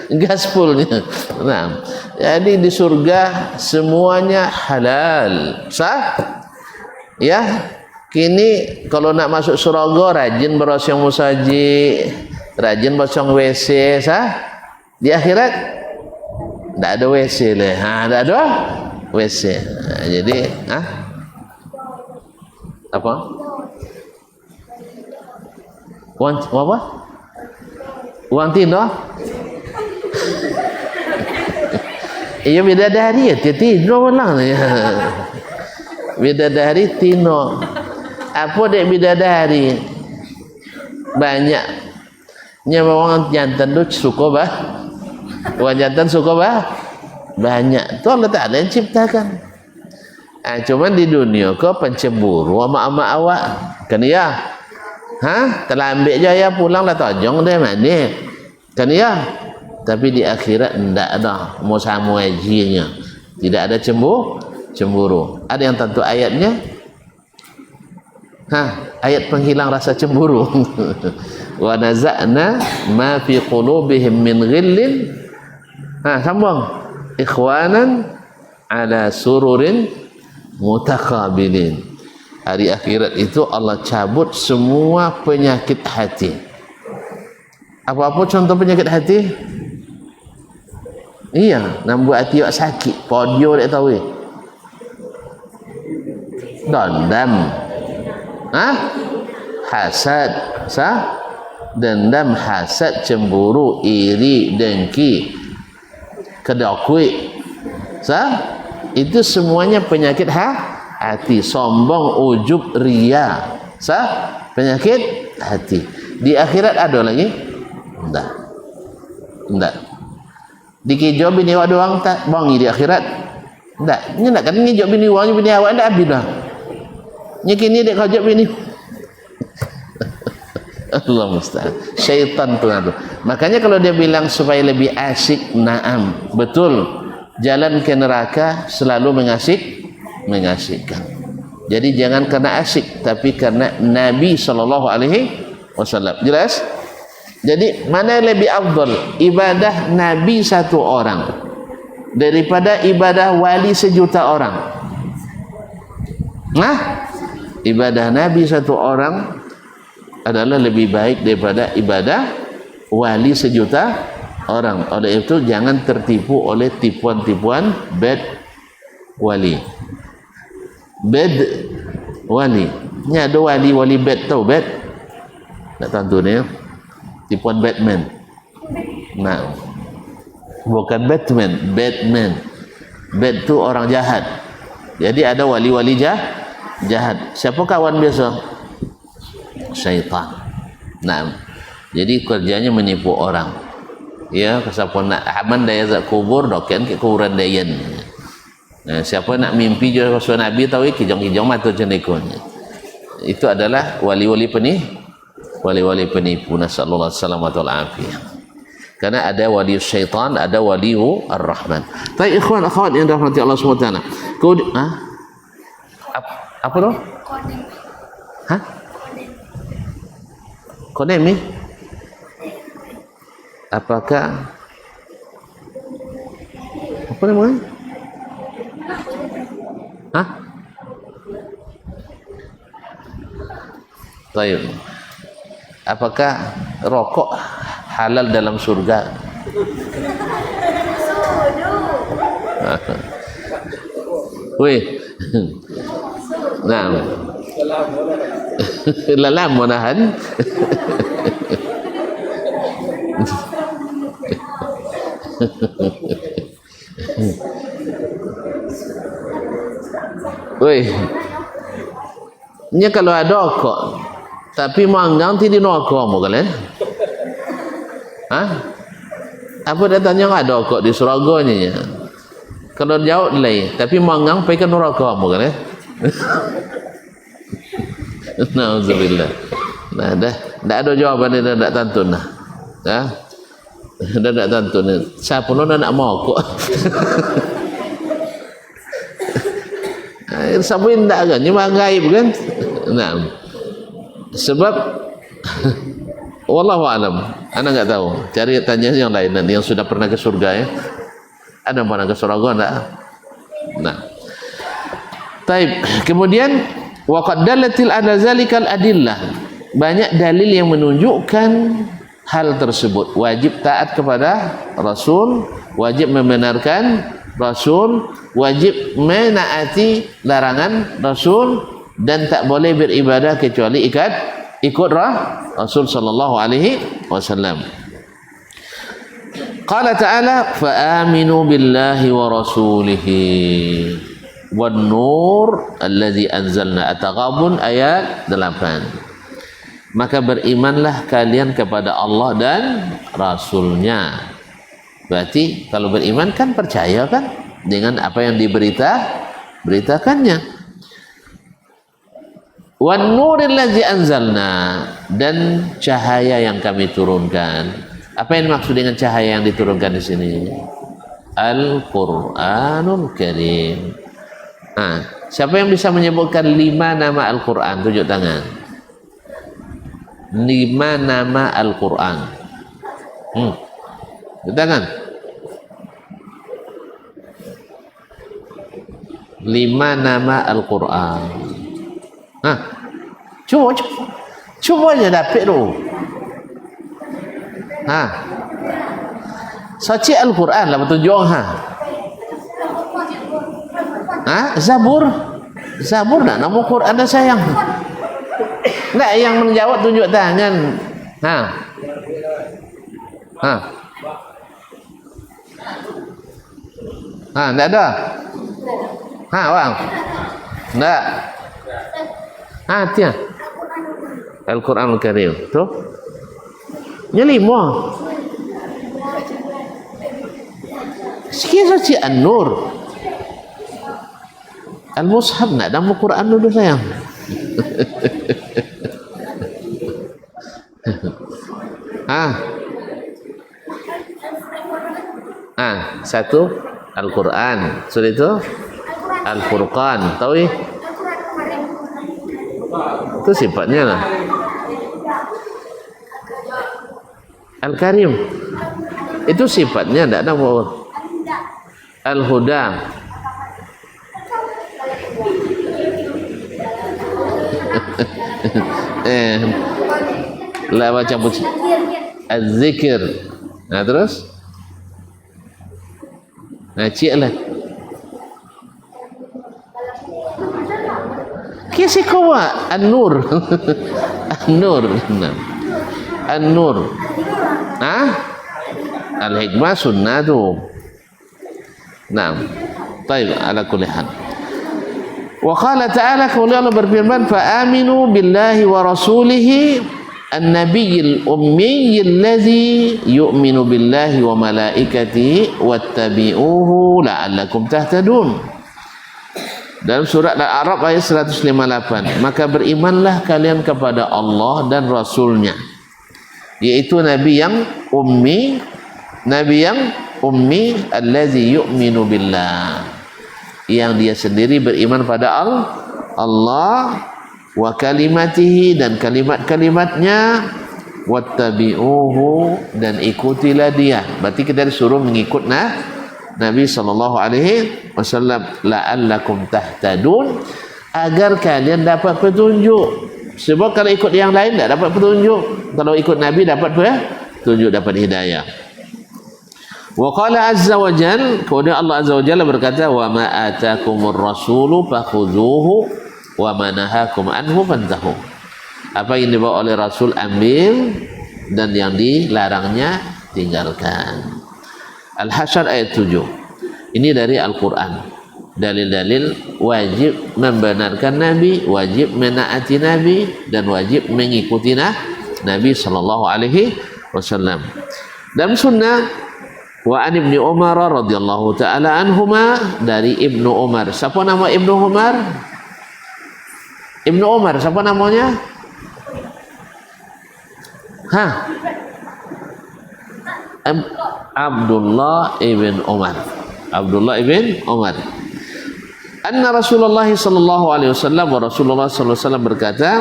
gaspolnya. Nah, jadi di surga semuanya halal sah ya. Kini kalau nak masuk surga rajin berosong musaji, rajin berosong WC sah. Di akhirat tidak ada WC lah, tidak ada WC. Jadi apa? Uang apa? Uang tino? Iya bidadari ya, tino lang ya. Bidadari tino. Apa dek bidadari? Banyak. Nya orang jantan tu suka bah. Orang jantan suka bah. Banyak. Tu Allah Taala yang ciptakan. Cuman di dunia kau pencemburu ama awak. Kan ya? Telah ambil je ya pulang lah tojong dia mana kan ya Tapi di akhirat tidak ada mau sama ajinya, tidak ada cemburu. Ada yang tentu ayatnya, ayat penghilang rasa cemburu. Wa naza'na ma fi qulubihim min ghillin, sambung, ikhwanan ala sururin mutakabilin. Hari akhirat itu Allah cabut semua penyakit hati. Apa-apa contoh penyakit hati? Iya, nak buat hati awak sakit, podio tak tahu. Dendam, hasad, dendam, hasad, cemburu, iri, dengki, kedokui, itu semuanya penyakit hati. Sombong, ujub, ria, penyakit hati. Di akhirat ada lagi? Enggak. Dikijau bini awak doang tak bongi di akhirat. Enggak. Ini nak kan ngijau bini awak, bini awak ndak habis dah. Nyekini dek kajak bini. Allah musta'an. Syaitan tu. Makanya kalau dia bilang supaya lebih asyik, naam, betul. Jalan ke neraka selalu mengasyikkan. Jadi jangan karena asyik, tapi karena Nabi SAW. Jelas? Jadi mana yang lebih afdal? Ibadah Nabi satu orang daripada ibadah wali sejuta orang? Ibadah Nabi satu orang adalah lebih baik daripada ibadah wali sejuta orang. Oleh itu jangan tertipu oleh tipuan-tipuan bad wali. Ini ada wali bad, tahu bad? Tak tentu ni. Tipuan Batman. Bukan Batman. Bad tu orang jahat. Jadi ada wali-wali jahat. Siapa kawan biasa? Syaitan. Jadi kerjanya menipu orang. Ya, siapa nak aman daya zat kubur, doken ke kuburan dayan. Siapa nak mimpi juga Rasul Nabi tahu kijong-kijong mata cenekon. Itu adalah wali-wali penipu. Nasallallahu alaihi wasallam. Karena ada wali syaitan, ada wali ar-Rahman. Baik ikhwan akhwat yang dirahmati Allah SWT. Apa tu? Kodem ni? Apakah apa namanya? Baik. Apakah rokok halal dalam surga? Weh. Lalam menahan. Weh. Nya kalau ada rokok tapi manggang ti di neraka mo kalian? Apa datanya ada kok di suraganya? Kalau jauh lei, tapi manggang pergi ke neraka mo kalian? Nauzubillah. Dah ada jawapan dia dah tantun dah. Dah tantun. Siapa lo nak mau kok? Sabuin tak kan? Ni gaib kan? Sebab wallahu alam, ana enggak tahu. Cari tanya yang lain yang sudah pernah ke surga ya. Ada pernah ke surga enggak? Taib. Kemudian wa qad dallatil ala zalikal adillah. Banyak dalil yang menunjukkan hal tersebut. Wajib taat kepada Rasul, wajib membenarkan Rasul, wajib menaati larangan Rasul, dan tak boleh beribadah kecuali ikut Rasul sallallahu alaihi wasallam. Qala ta'ala fa aminu billahi wa rasulihi wan nur alladhi anzalna. At-Taghabun ayat 8. Maka berimanlah kalian kepada Allah dan Rasulnya. Berarti kalau beriman kan percaya kan dengan apa yang diberitakannya. Wan nuril ladzi anzalna, dan cahaya yang kami turunkan. Apa yang dimaksud dengan cahaya yang diturunkan di sini? Al-Qur'anul Karim. Siapa yang bisa menyebutkan 5 nama Al-Quran? Tunjuk tangan. 5 nama Al-Quran. Tunjuk tangan. 5 nama Al-Quran. Cuba aja dapat tu. Saci Al-Quran lah petunjuk Zabur nak nama Quran dah sayang. Nak yang menjawab tunjuk tangan. Tak ada. Bang. Tak. Tiap. Al-Quranul Karim. Tu. Yang 5. Sikit saja An-Nur. Al-Mushaf nak nama Quran dulu sayang. Satu Al-Quran. Sudah itu Al-Furqan. Tahu ya? Itu sifatnya lah. Al-Karim. Itu sifatnya tidak nama. Al-Huda. Lah macam Az-Zikir. Terus cik lah kisi kawa An-Nur. An-Nur. An-Nur. Al-Hikmah sunnah tu. Baik, ala kulli hal. Wa qala ta'ala, kemudian Allah berfirman, fa aminu billahi wa rasulihi an-nabiyil ummi alladhi yu'minu billahi wa malaikatihi wattabi'uhu la'allakum tahtadun. Dalam surat Al-A'raf ayat 158, maka berimanlah kalian kepada Allah dan Rasulnya, yaitu Nabi yang ummi, alladhi yu'minu billah, yang dia sendiri beriman pada Allah, wa kalimatihi, dan kalimat-kalimatnya, wattabi'uhu, dan ikutilah dia. Berarti kita disuruh mengikut Nabi SAW, la'allakum tahtadun, agar kalian dapat petunjuk. Sebab kalau ikut yang lain tak dapat petunjuk, kalau ikut Nabi dapat petunjuk, dapat hidayah. Wa qala azza wa jalla, kemudian Allah azza wa jalla berkata, wa ma atakumur rasulu fakhudhuhu wa ma nahakum anhu fantahu. Apa yang dibawa oleh Rasul ambil, dan yang dilarangnya tinggalkan. Al-Hasyr ayat 7. Ini dari Al-Quran. Dalil-dalil wajib membenarkan Nabi, wajib menaati Nabi, dan wajib mengikuti Nabi sallallahu alaihi wasallam. Dalam sunnah, wa an Ibnu Umar radhiyallahu taala anhuma, dari Ibnu Umar. Siapa nama Ibnu Umar? Ibnu Umar, siapa namanya? Abdullah ibn Umar. Abdullah ibn Umar. Anna Rasulullah sallallahu alaihi wasallam, wa Rasulullah sallallahu alaihi wasallam berkata,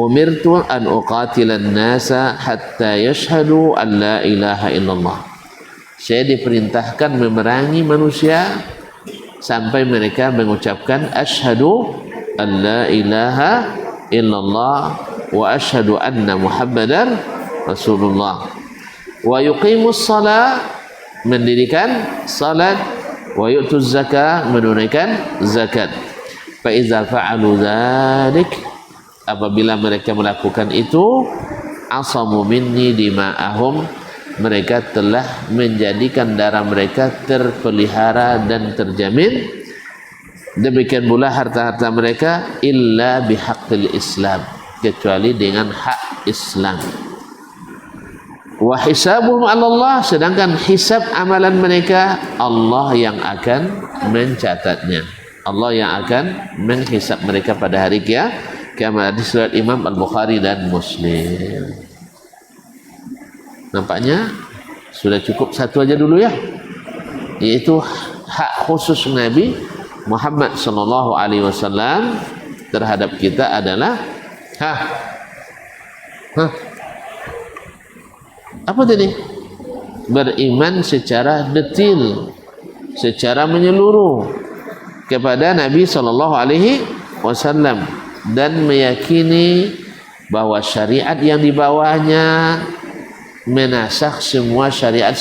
umirtu an uqatilan nasa hatta yashhadu an la ilaha illallah. Saya diperintahkan memerangi manusia sampai mereka mengucapkan asyhadu an la ilaha illallah wa asyhadu anna muhammadar rasulullah, wa yuqimus salat, mendirikan salat, wa yu'tuz zakah, menunaikan zakat. Fa iza fa'alu dzalik, apabila mereka melakukan itu, asamu minni dima'ahum, mereka telah menjadikan darah mereka terpelihara dan terjamin. Demikian pula harta-harta mereka, illa bihaqqil Islam, kecuali dengan hak Islam. Wa hisabuhum 'ala Allah, sedangkan hisab amalan mereka Allah yang akan mencatatnya. Allah yang akan menghisab mereka pada hari kiamat. Di surat Imam Al-Bukhari dan Muslim. Nampaknya sudah cukup satu aja dulu ya, yaitu hak khusus Nabi Muhammad sallallahu alaihi wasallam terhadap kita adalah apa tadi? Beriman secara detil, secara menyeluruh kepada Nabi sallallahu alaihi wasallam dan meyakini bahwa syariat yang di bawahnya menasakh semua syariat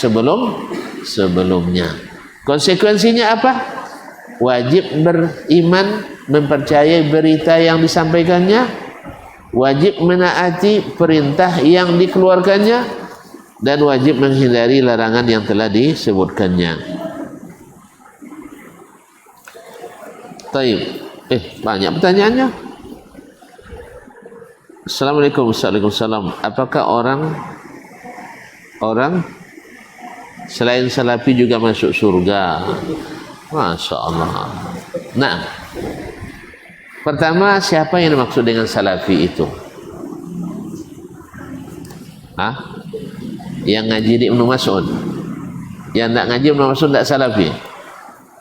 sebelumnya. Konsekuensinya apa? Wajib beriman, mempercayai berita yang disampaikannya, wajib menaati perintah yang dikeluarkannya, dan wajib menghindari larangan yang telah disebutkannya. Taib. Banyak pertanyaannya. Assalamualaikum. Waalaikumsalam. Apakah orang selain salafi juga masuk surga? Masya Allah. Nah, pertama, siapa yang dimaksud dengan salafi itu? Yang ngaji di Ibnu Mas'ud. Yang tak ngaji Ibnu Mas'ud tak salafi.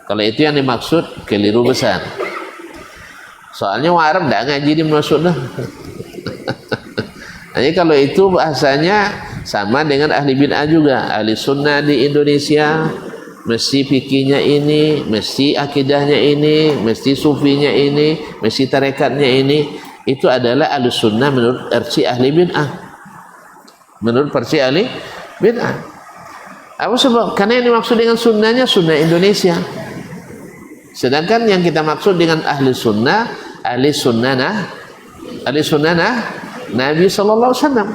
Kalau itu yang dimaksud, keliru besar. Soalnya orang Arab tak ngaji di Ibnu Mas'ud dah. Jadi kalau itu bahasanya sama dengan ahli bid'ah juga. Ahli sunnah di Indonesia mesti fikihnya ini, mesti akidahnya ini, mesti sufinya ini, mesti tarekatnya ini. Itu adalah ahli sunnah menurut versi ahli bid'ah. Menurut versi ahli bid'ah. Apa sebab? Karena yang dimaksud dengan sunnahnya sunnah Indonesia. Sedangkan yang kita maksud dengan ahli sunnah Nabi sallallahu alaihi wasallam.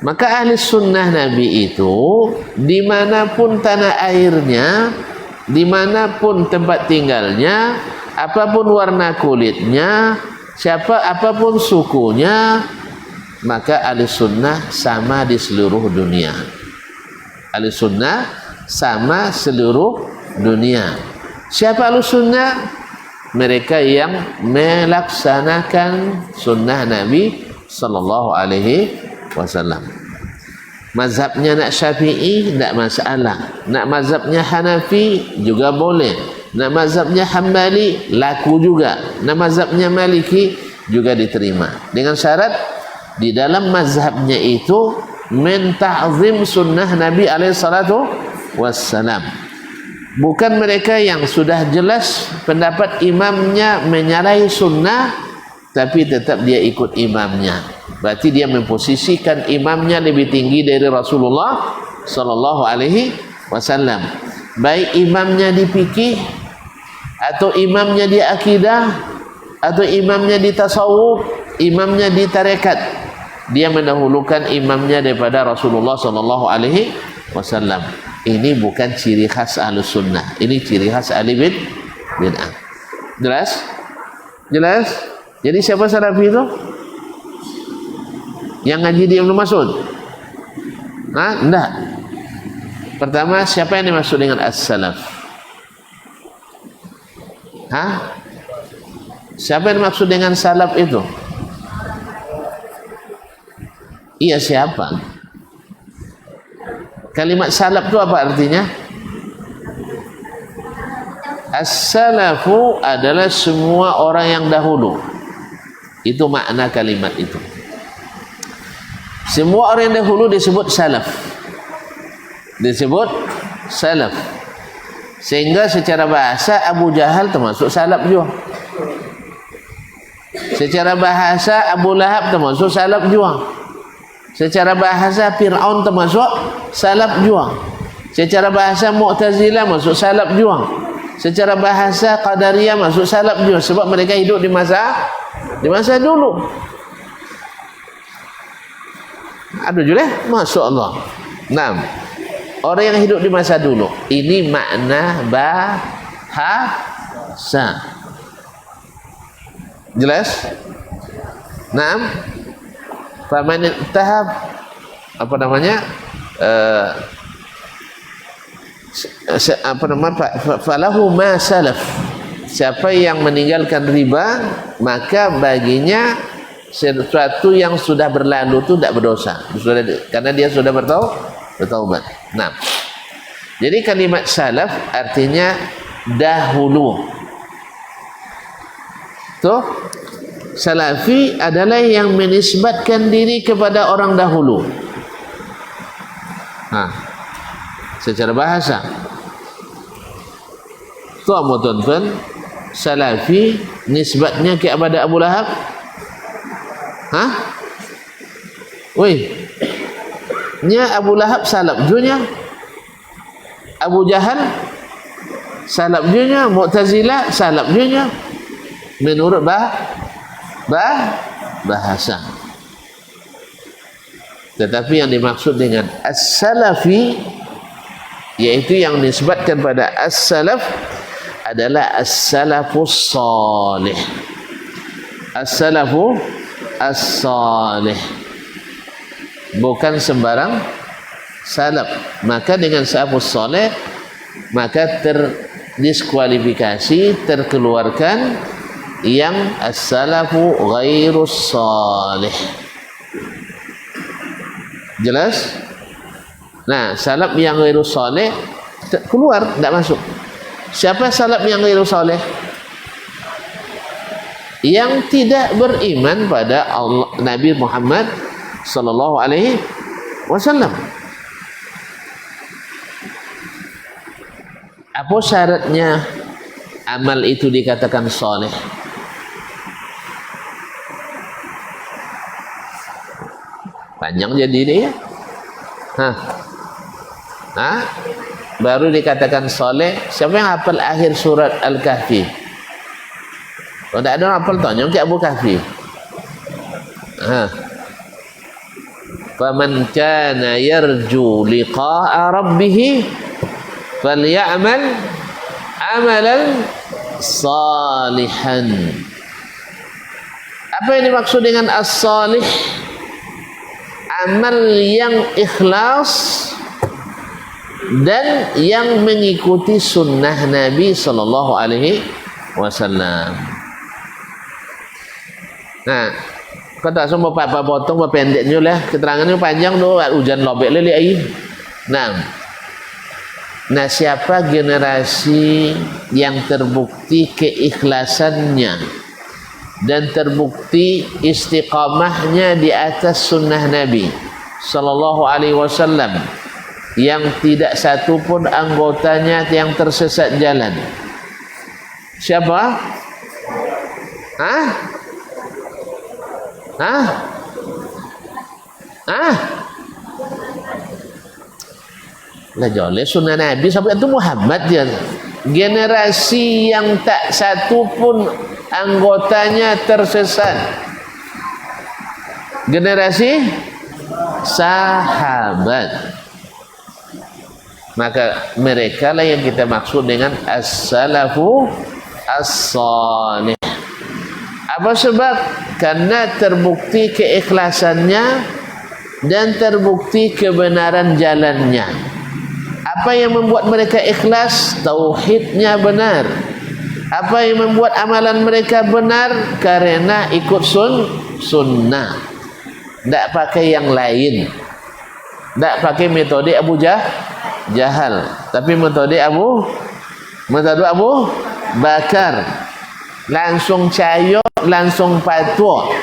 Maka ahli sunnah Nabi itu dimanapun tanah airnya, dimanapun tempat tinggalnya, apapun warna kulitnya, apapun sukunya, maka ahli sunnah sama di seluruh dunia. Ahli sunnah sama seluruh dunia. Siapa ahli sunnah? Mereka yang melaksanakan sunnah Nabi sallallahu alaihi wasallam. Mazhabnya nak Syafi'i tak masalah, nak mazhabnya Hanafi juga boleh, nak mazhabnya Hambali laku juga, nak mazhabnya Maliki juga diterima, dengan syarat di dalam mazhabnya itu menta'zim sunnah Nabi alaihi salatu wassalam. Bukan mereka yang sudah jelas pendapat imamnya menyalahi sunnah tapi tetap dia ikut imamnya. Berarti dia memposisikan imamnya lebih tinggi dari Rasulullah sallallahu alaihi wasallam. Baik imamnya di fikih atau imamnya di akidah atau imamnya di tasawuf, imamnya di tarekat. Dia mendahulukan imamnya daripada Rasulullah sallallahu alaihi wasallam. Ini bukan ciri khas Ahlus Sunnah. Ini ciri khas ahli bid'ah. Jelas? Jelas? Jadi siapa salafi itu? Yang ngaji di Ibnu Mas'ud? Enggak. Pertama, siapa yang dimaksud dengan as-salaf? Siapa yang dimaksud dengan salaf itu? Iya, siapa? Kalimat salaf itu apa artinya? As-salafu adalah semua orang yang dahulu. Itu makna kalimat itu. Semua orang yang dahulu disebut salaf. Disebut salaf. Sehingga secara bahasa Abu Jahal termasuk salaf juga. Secara bahasa Abu Lahab termasuk salaf juga. Secara bahasa Fir'aun termasuk salaf juga. Secara bahasa Mu'tazilah masuk salaf juga. Secara bahasa Qadariyah masuk salaf juga, sebab mereka hidup di masa dulu. Aduh juleh, Masya Allah. Orang yang hidup di masa dulu. Ini makna bahasa. Jelas? Faman tahab apa namanya? Falahu ma salaf. Siapa yang meninggalkan riba, maka baginya sesuatu yang sudah berlalu itu tidak berdosa, karena dia sudah bertaubat. Nah, jadi kalimat salaf artinya dahulu. Tuh, salafi adalah yang menisbatkan diri kepada orang dahulu. Nah, secara bahasa. Tuh, tuan-tuan, salafi nisbatnya kepada Abu Lahab. Hah? Woi, nya Abu Lahab salaf junya. Abu Jahal salaf junya, Mu'tazilah salaf junya. Menurut bahasa. Tetapi yang dimaksud dengan as-salafi, yaitu yang nisbatkan pada as-salaf, adalah as-salafus salih. As-salafu as-salih, bukan sembarang salaf. Maka dengan salafus salih, maka terdiskualifikasi, terkeluarkan yang as-salafu ghairus salih. Jelas? Nah, salaf yang ghairus salih keluar, tidak masuk. Siapa salaf yang ghairus salih? Yang tidak beriman pada Allah, Nabi Muhammad sallallahu alaihi wasallam. Apa syaratnya amal itu dikatakan saleh? Panjang jadi ini ya. Baru dikatakan saleh. Siapa yang hafal akhir surat Al-Kahfi? Kalau tak ada hafal tanya ke Abu Kahfi. Faman kana yarju liqa'a rabbih falyamal amalan salihan. Apa yang dimaksud dengan as-salih? Amal yang ikhlas dan yang mengikuti sunnah Nabi sallallahu alaihi wasallam. Nah, kata semua apa potong apa pendeknya lah, keterangannya panjang doh, hujan lobek lele ai. Nah, siapa generasi yang terbukti keikhlasannya dan terbukti istiqamahnya di atas sunnah Nabi sallallahu alaihi wasallam, yang tidak satu pun anggotanya yang tersesat jalan? Siapa? Lah jole sunnah Nabi sampai itu Muhammad dia. Generasi yang tak satu pun anggotanya tersesat. Generasi sahabat. Maka mereka lah yang kita maksud dengan as-salafu as-salih. Apa sebab? Karena terbukti keikhlasannya dan terbukti kebenaran jalannya. Apa yang membuat mereka ikhlas? Tauhidnya benar. Apa yang membuat amalan mereka benar? Karena ikut sunnah. Tidak pakai yang lain. Tidak pakai metode Abu Jahal, tapi metode Abu Bakar. Langsung cayo, langsung patuh.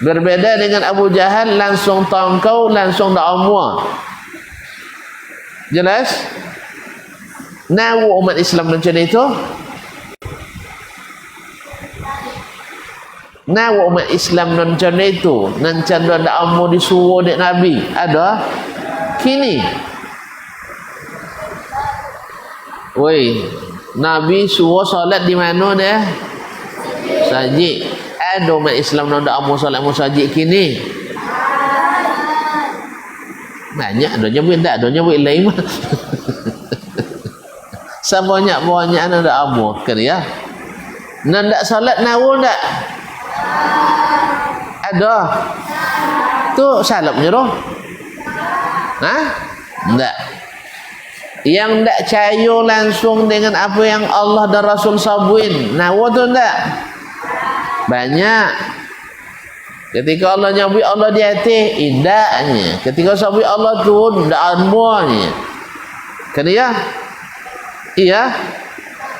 Berbeda dengan Abu Jahal, langsung tongkau, langsung da'amwa. Jelas? Nawu umat Islam macam itu. Nawu umat Islam macam itu. Nancan da'amwa disuruh dek Nabi. Ada? Kini. Woi, Nabi suruh solat di mana dah? Sajid. Ada umat Islam nak doa solat musajid kini. Banyak doanya buat tak, doanya buat lain mah. Sebanyak-banyak nak doa amu kan ya. Nak tak solat nawu tak? Ada. Tu salapnya roh. Tak. Yang tak cayo langsung dengan apa yang Allah dan Rasul sabuin. Nawa tu tak? Banyak. Ketika Allah nyebut Allah di hati, indahnya. Ketika sebut Allah tu, ndak anuanya. Kan ya? Iya.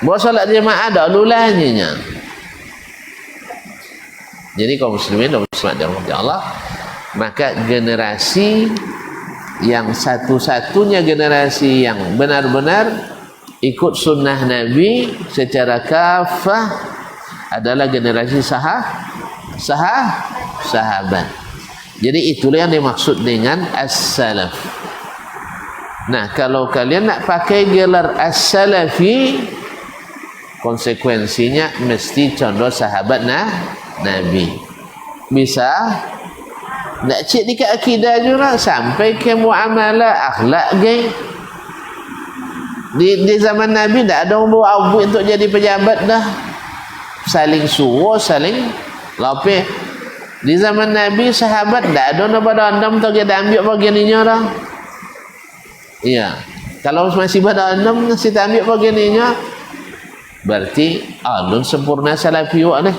Buat salat jemaah ada lulahnya. Jadi kaum muslimin dan muslimat dirahmati Allah, maka generasi yang satu-satunya generasi yang benar-benar ikut sunnah Nabi secara kafah adalah generasi sahabat. Jadi itulah yang dimaksud dengan as-salaf. Nah, kalau kalian nak pakai gelar as-salafi, konsekuensinya mesti contoh sahabat Nabi. Bisa nak cek dekat akidah juga sampai ke muamalah akhlak geng. Di zaman Nabi tak ada orang bawa abu untuk jadi pejabat dah. Saling suruh, saling lapih. Di zaman Nabi sahabat tak ada nak pada andam tak kita ambil bagiannya dah. Iya. Kalau masih pada andam masih tak ambil bagiannya, berarti alun sempurna salafiwa nih.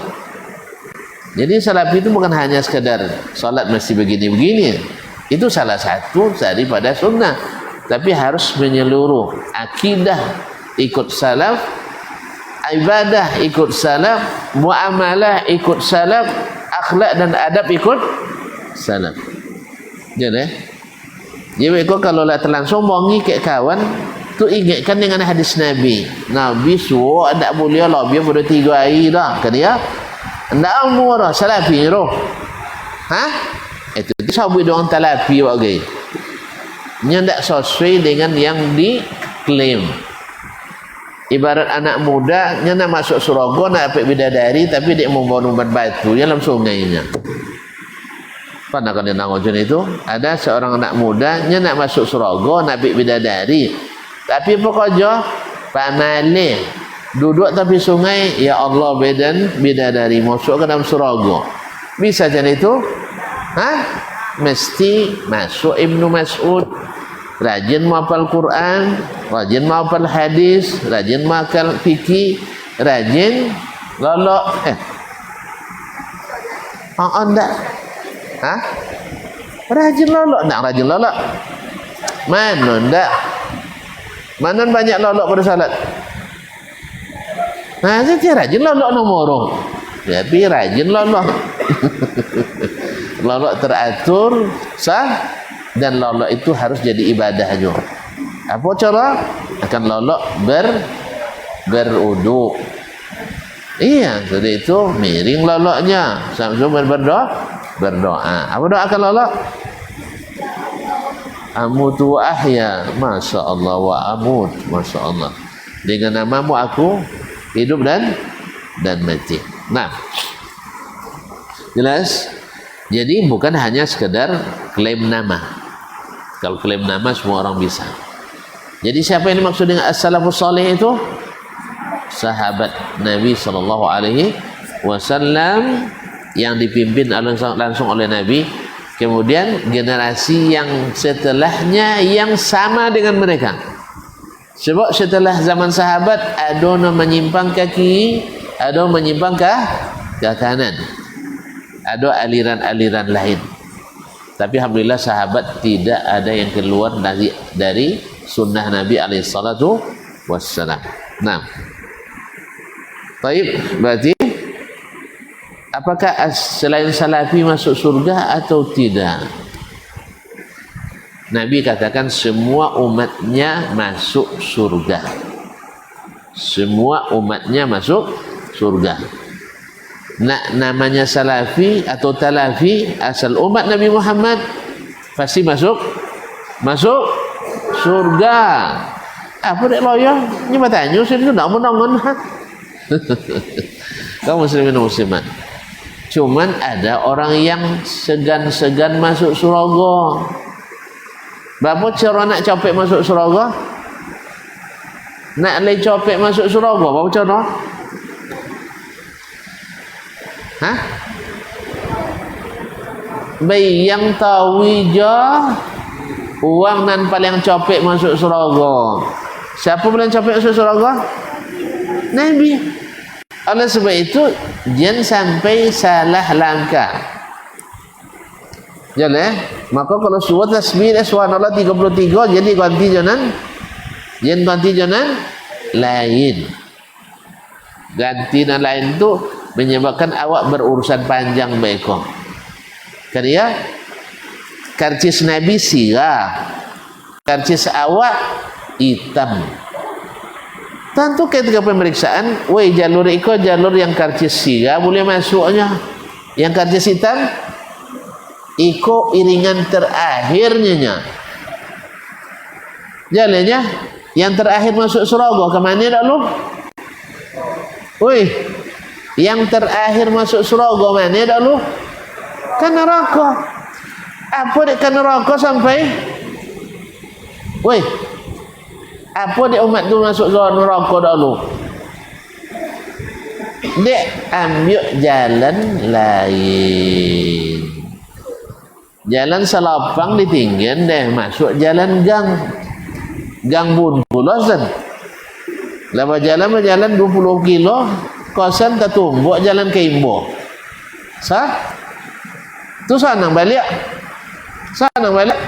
Jadi salafi itu bukan hanya sekadar salat mesti begini-begini. Itu salah satu daripada sunnah. Tapi harus menyeluruh. Akidah ikut salaf, ibadah ikut salaf, muamalah ikut salaf, akhlak dan adab ikut salaf. Jadi kalau lah terlangsung bongi ke kawan, tu ingatkan dengan hadis Nabi. Nabi suruh tak boleh lah, biar pada 3 hari dah. Kan dia? Ndak umur salafi roh. Itu sabui doang talafi wagai. Nya ndak sesuai dengan yang diklaim. Ibarat anak muda nya nak masuk surga nak dapat bidadari tapi dia membawa umpan batu dalam sungainya. Pernah kan dia nangojon itu? Ada seorang anak muda nya nak masuk surga nak dapat bidadari. Tapi pokoknya pamalih duduk tepi sungai, ya Allah bidadari masuk ke dalam surga. Bisa jadi itu? Mesti masuk Ibnu Mas'ud, rajin menghafal Quran, rajin menghafal hadis, rajin menghafal fikih, rajin lolok. Enggak. Rajin lolok, enggak rajin lolok. Mana enggak? Mana banyak lolok pada salat? Saya rajin lolok nomor. Tapi rajin lolok. Lolok teratur, sah, dan lolok itu harus jadi ibadah juga. Apa cara? Akan lolok berudu. Iya, jadi itu miring loloknya. Sampai berdoa. Apa doa akan lolok? Amutu ahya, masya Allah, wa amut, masya Allah. Dengan namamu aku hidup dan mati. Nah, jelas. Jadi bukan hanya sekedar klaim nama. Kalau klaim nama semua orang bisa. Jadi siapa yang dimaksud dengan as-salafus salih itu? Sahabat Nabi SAW yang dipimpin langsung oleh Nabi. Kemudian generasi yang setelahnya yang sama dengan mereka. Sebab setelah zaman sahabat ada yang menyimpang ke kiri, ada yang menyimpang ke kanan. Ada aliran-aliran lain. Tapi alhamdulillah sahabat tidak ada yang keluar dari sunnah Nabi alaihi salatu wassalam. Nah. Baik, berarti apakah selain salafi masuk surga atau tidak? Nabi katakan semua umatnya masuk surga. Semua umatnya masuk surga. Nah, namanya salafi atau talafi asal umat Nabi Muhammad pasti masuk surga. Apa dek loyo? Ini bertanya sih itu nak menangan. Kaum muslimin dan muslimat. Cuman ada orang yang segan-segan masuk surga. Berapa cara nak copek masuk surga? Nak lay copek masuk surga, berapa cara? Bayang tahu je uang nan paling copek masuk surga. Siapa paling copek masuk surga? Nabi. Oleh sebab itu jangan sampai salah langkah. Jalan maka kalau suara tasbih subhanallah 33 jadi ganti jangan ganti jangan lain. Ganti dan lain tu menyebabkan awak berurusan panjang baiklah. Kerana karcis Nabi sirah, karcis awak hitam. Tentu ketika pemeriksaan, woi jalur ikut jalur yang karcis sirah boleh masuknya. Yang karcis hitam ikut iringan terakhirnya. Jalannya yang terakhir masuk surga ke mana dah lu? Woi, yang terakhir masuk surga mana dah lu? Kan neraka. Apa dia kan neraka sampai? Woi, apa dia umat tu masuk neraka dah lu? Dia ambil jalan lain. Jalan selapang ditinggal deh masuk jalan gang. Gang buntulos kan. Lepas jalan 20 kilo kosan tak tumbuk jalan ke Imbo. Sah? Tu sanang balik. Sanang balik.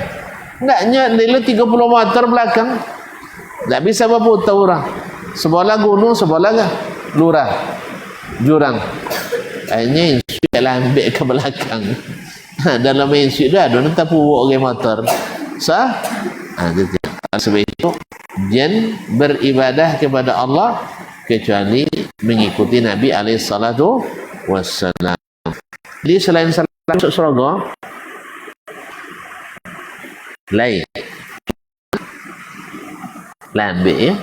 Enggaknya dulu 30 meter belakang. Tak bisa berputar orang. Sebelah gunung, sebelah lurah. Jurang. Akhirnya insyu ambil ke belakang. Dalam insyu dah ada tak puruk ke motor. Sah? Sebab itu jan beribadah kepada Allah kecuali mengikuti Nabi alaihissalatu wassalam. Jadi selain salat masuk surga lain lambe ya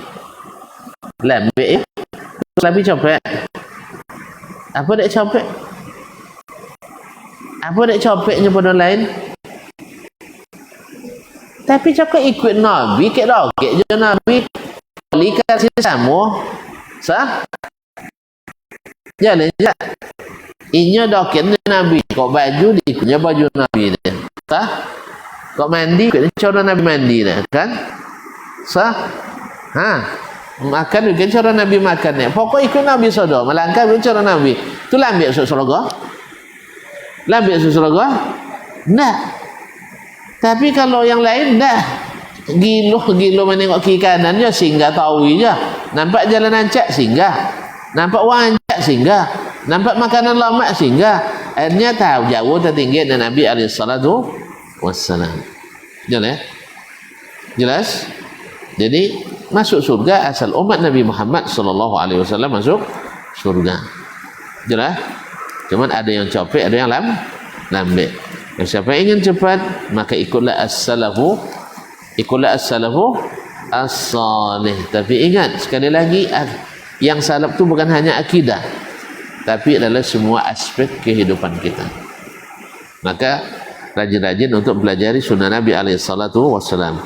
lebih capek. Apa dak capek? Apa dak capeknya pada lain? Tapi cakap ikut Nabi, kek roket je Nabi. Likat si sama. Sah? Jalan je. Inya doket Nabi. Kok baju ikutnya baju Nabi dia. Sah? Kok mandi ikutnya cara Nabi mandi dia. Kan? Sah? Ha? Makan ikut cara Nabi makan dia. Pokok ikut Nabi sodo. Melangkah ikut cara Nabi. Tu lambiak masuk surga? Lambiak masuk surga? Nah. Tapi kalau yang lain dah gilo menengok kiri kanan je singgah tawi je. Nampak jalan ancak singgah. Nampak wang ancak singgah. Nampak makanan lama singgah. Akhirnya tahu jauh tertinggi dan Nabi alaihissalatu wassalam. Jelas? Jelas? Jadi masuk surga asal umat Nabi Muhammad sallallahu alaihi wasallam masuk surga. Jelas? Cuman ada yang capek, ada yang lambat. Siapa ingin cepat maka ikutlah as-salafu as-salih. Tapi ingat sekali lagi yang salaf tu bukan hanya akidah tapi adalah semua aspek kehidupan kita. Maka rajin-rajin untuk pelajari sunnah Nabi alaihissalatu wassalam.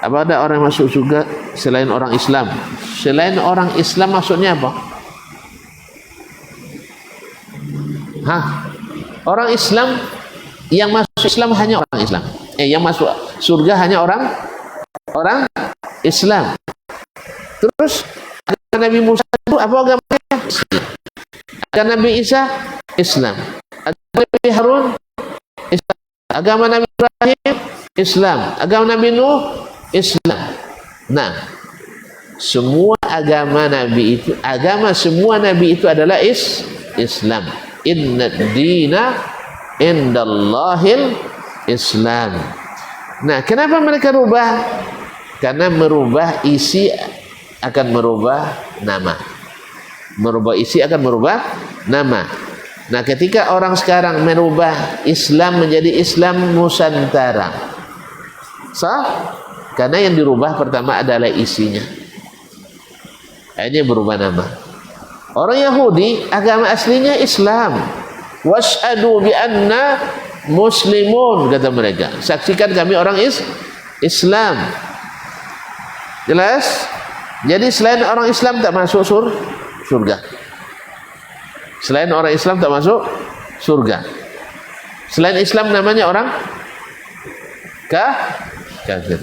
Apa ada orang masuk surga selain orang Islam? Selain orang Islam maksudnya apa? Orang Islam yang masuk Islam hanya orang Islam. Yang masuk surga hanya orang Islam. Terus agama Nabi Musa itu apa agamanya? Islam. Agama Nabi Isa Islam. Agama Nabi Harun Islam. Agama Nabi Ibrahim Islam. Agama Nabi Nuh Islam. Nah, semua agama Nabi itu, agama semua Nabi itu adalah Islam. Inna dina indallahil Islam. Nah, kenapa mereka rubah? Karena merubah isi akan merubah nama. Merubah isi akan merubah nama. Nah, ketika orang sekarang merubah Islam menjadi Islam Nusantara. Karena yang dirubah pertama adalah isinya. Ini berubah nama. Orang Yahudi agama aslinya Islam. Washhadu bi anna muslimun, kata mereka. Saksikan kami orang Islam. Jelas? Jadi selain orang Islam tak masuk surga. Selain orang Islam tak masuk surga. Selain Islam namanya orang kafir.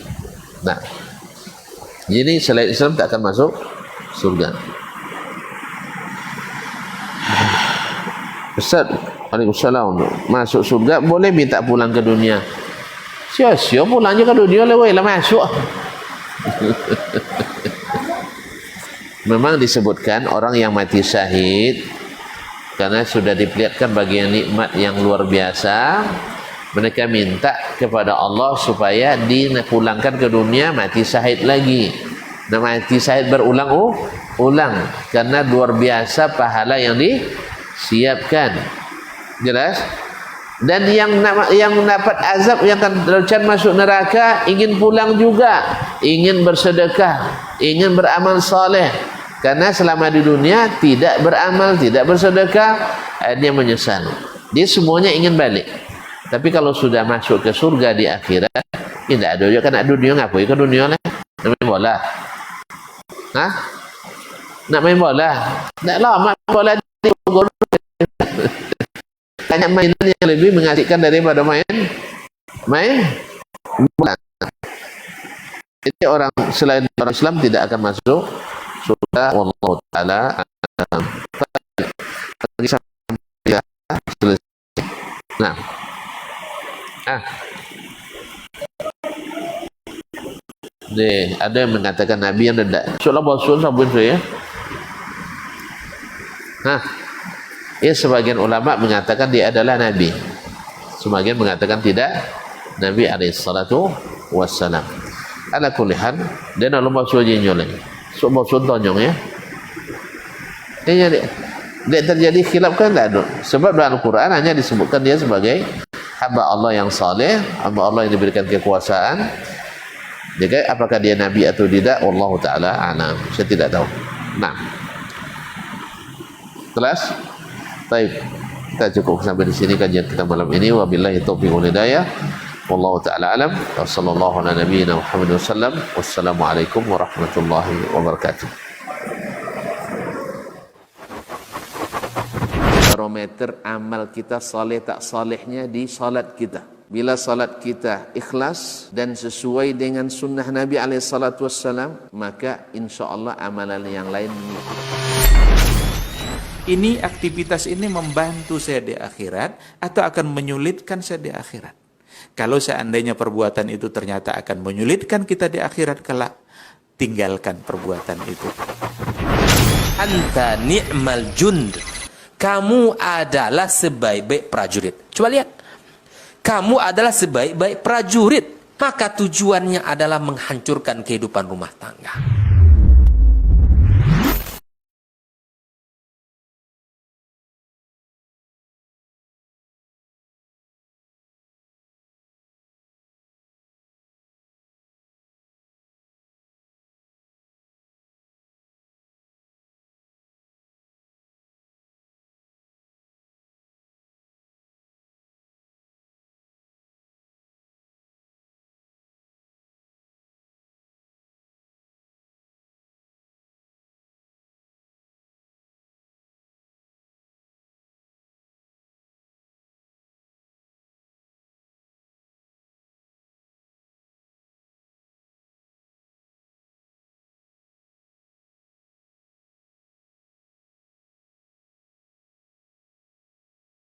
Nah, jadi selain Islam tak akan masuk surga. Ustaz, Waalaikumsalam. Masuk surga boleh minta pulang ke dunia. Sia-sia pulangnya ke dunia lewat lah masuk. Memang disebutkan orang yang mati syahid karena sudah diperlihatkan bagian nikmat yang luar biasa, mereka minta kepada Allah supaya dipulangkan ke dunia mati syahid lagi. Nah, mati syahid berulang-ulang karena luar biasa pahala yang disiapkan. Jelas? Dan yang mendapat azab, yang akan masuk neraka, ingin pulang juga, ingin bersedekah, ingin beramal saleh, karena selama di dunia tidak beramal, tidak bersedekah, dia menyesal. Dia semuanya ingin balik. Tapi kalau sudah masuk ke surga di akhirat, tidak ada juga kan dunia, ngapain ke dunia lah? Nak main bola? Hah? Nak main bola? Tak lama bola di gol. Banyak mainan yang lebih mengasihkan daripada main bola. Jadi orang selain orang Islam tidak akan masuk surga. Wallahu taala alam. Nah, ada yang mengatakan Nabi yang tidak. Soalnya bosun sabun saya. Ya, sebagian ulama mengatakan dia adalah Nabi. Sebagian mengatakan tidak. Nabi alaihissalatu wassalam. Ala kulli hal, dia nak lomba suji nyoleng. So bosun tonyong ya. Dia terjadi khilaf kan tak ada. Sebab dalam Al-Quran hanya disebutkan dia sebagai hamba Allah yang saleh, hamba Allah yang diberikan kekuasaan. Jadi apakah dia Nabi atau tidak? Wallahu taala a'lam. Saya tidak tahu. Nah. Jelas? Baik, kita cukup sampai di sini kajian kita malam ini. Wabillahi taufiq wal hidayah. Wallahu taala alam. Wassallallahu ala nabiyyina Muhammad wasallam. Wassalamualaikum warahmatullahi wabarakatuh. Barometer amal kita saleh tak salehnya di salat kita. Bila salat kita ikhlas dan sesuai dengan sunnah Nabi alaihissalatu wassalam, maka insyaAllah amalan yang lain mengikuti. Ini aktivitas ini membantu saya di akhirat atau akan menyulitkan saya di akhirat. Kalau seandainya perbuatan itu ternyata akan menyulitkan kita di akhirat kelak, tinggalkan perbuatan itu. Anta ni'mal jund. Kamu adalah sebaik-baik prajurit. Coba lihat. Kamu adalah sebaik-baik prajurit. Maka tujuannya adalah menghancurkan kehidupan rumah tangga.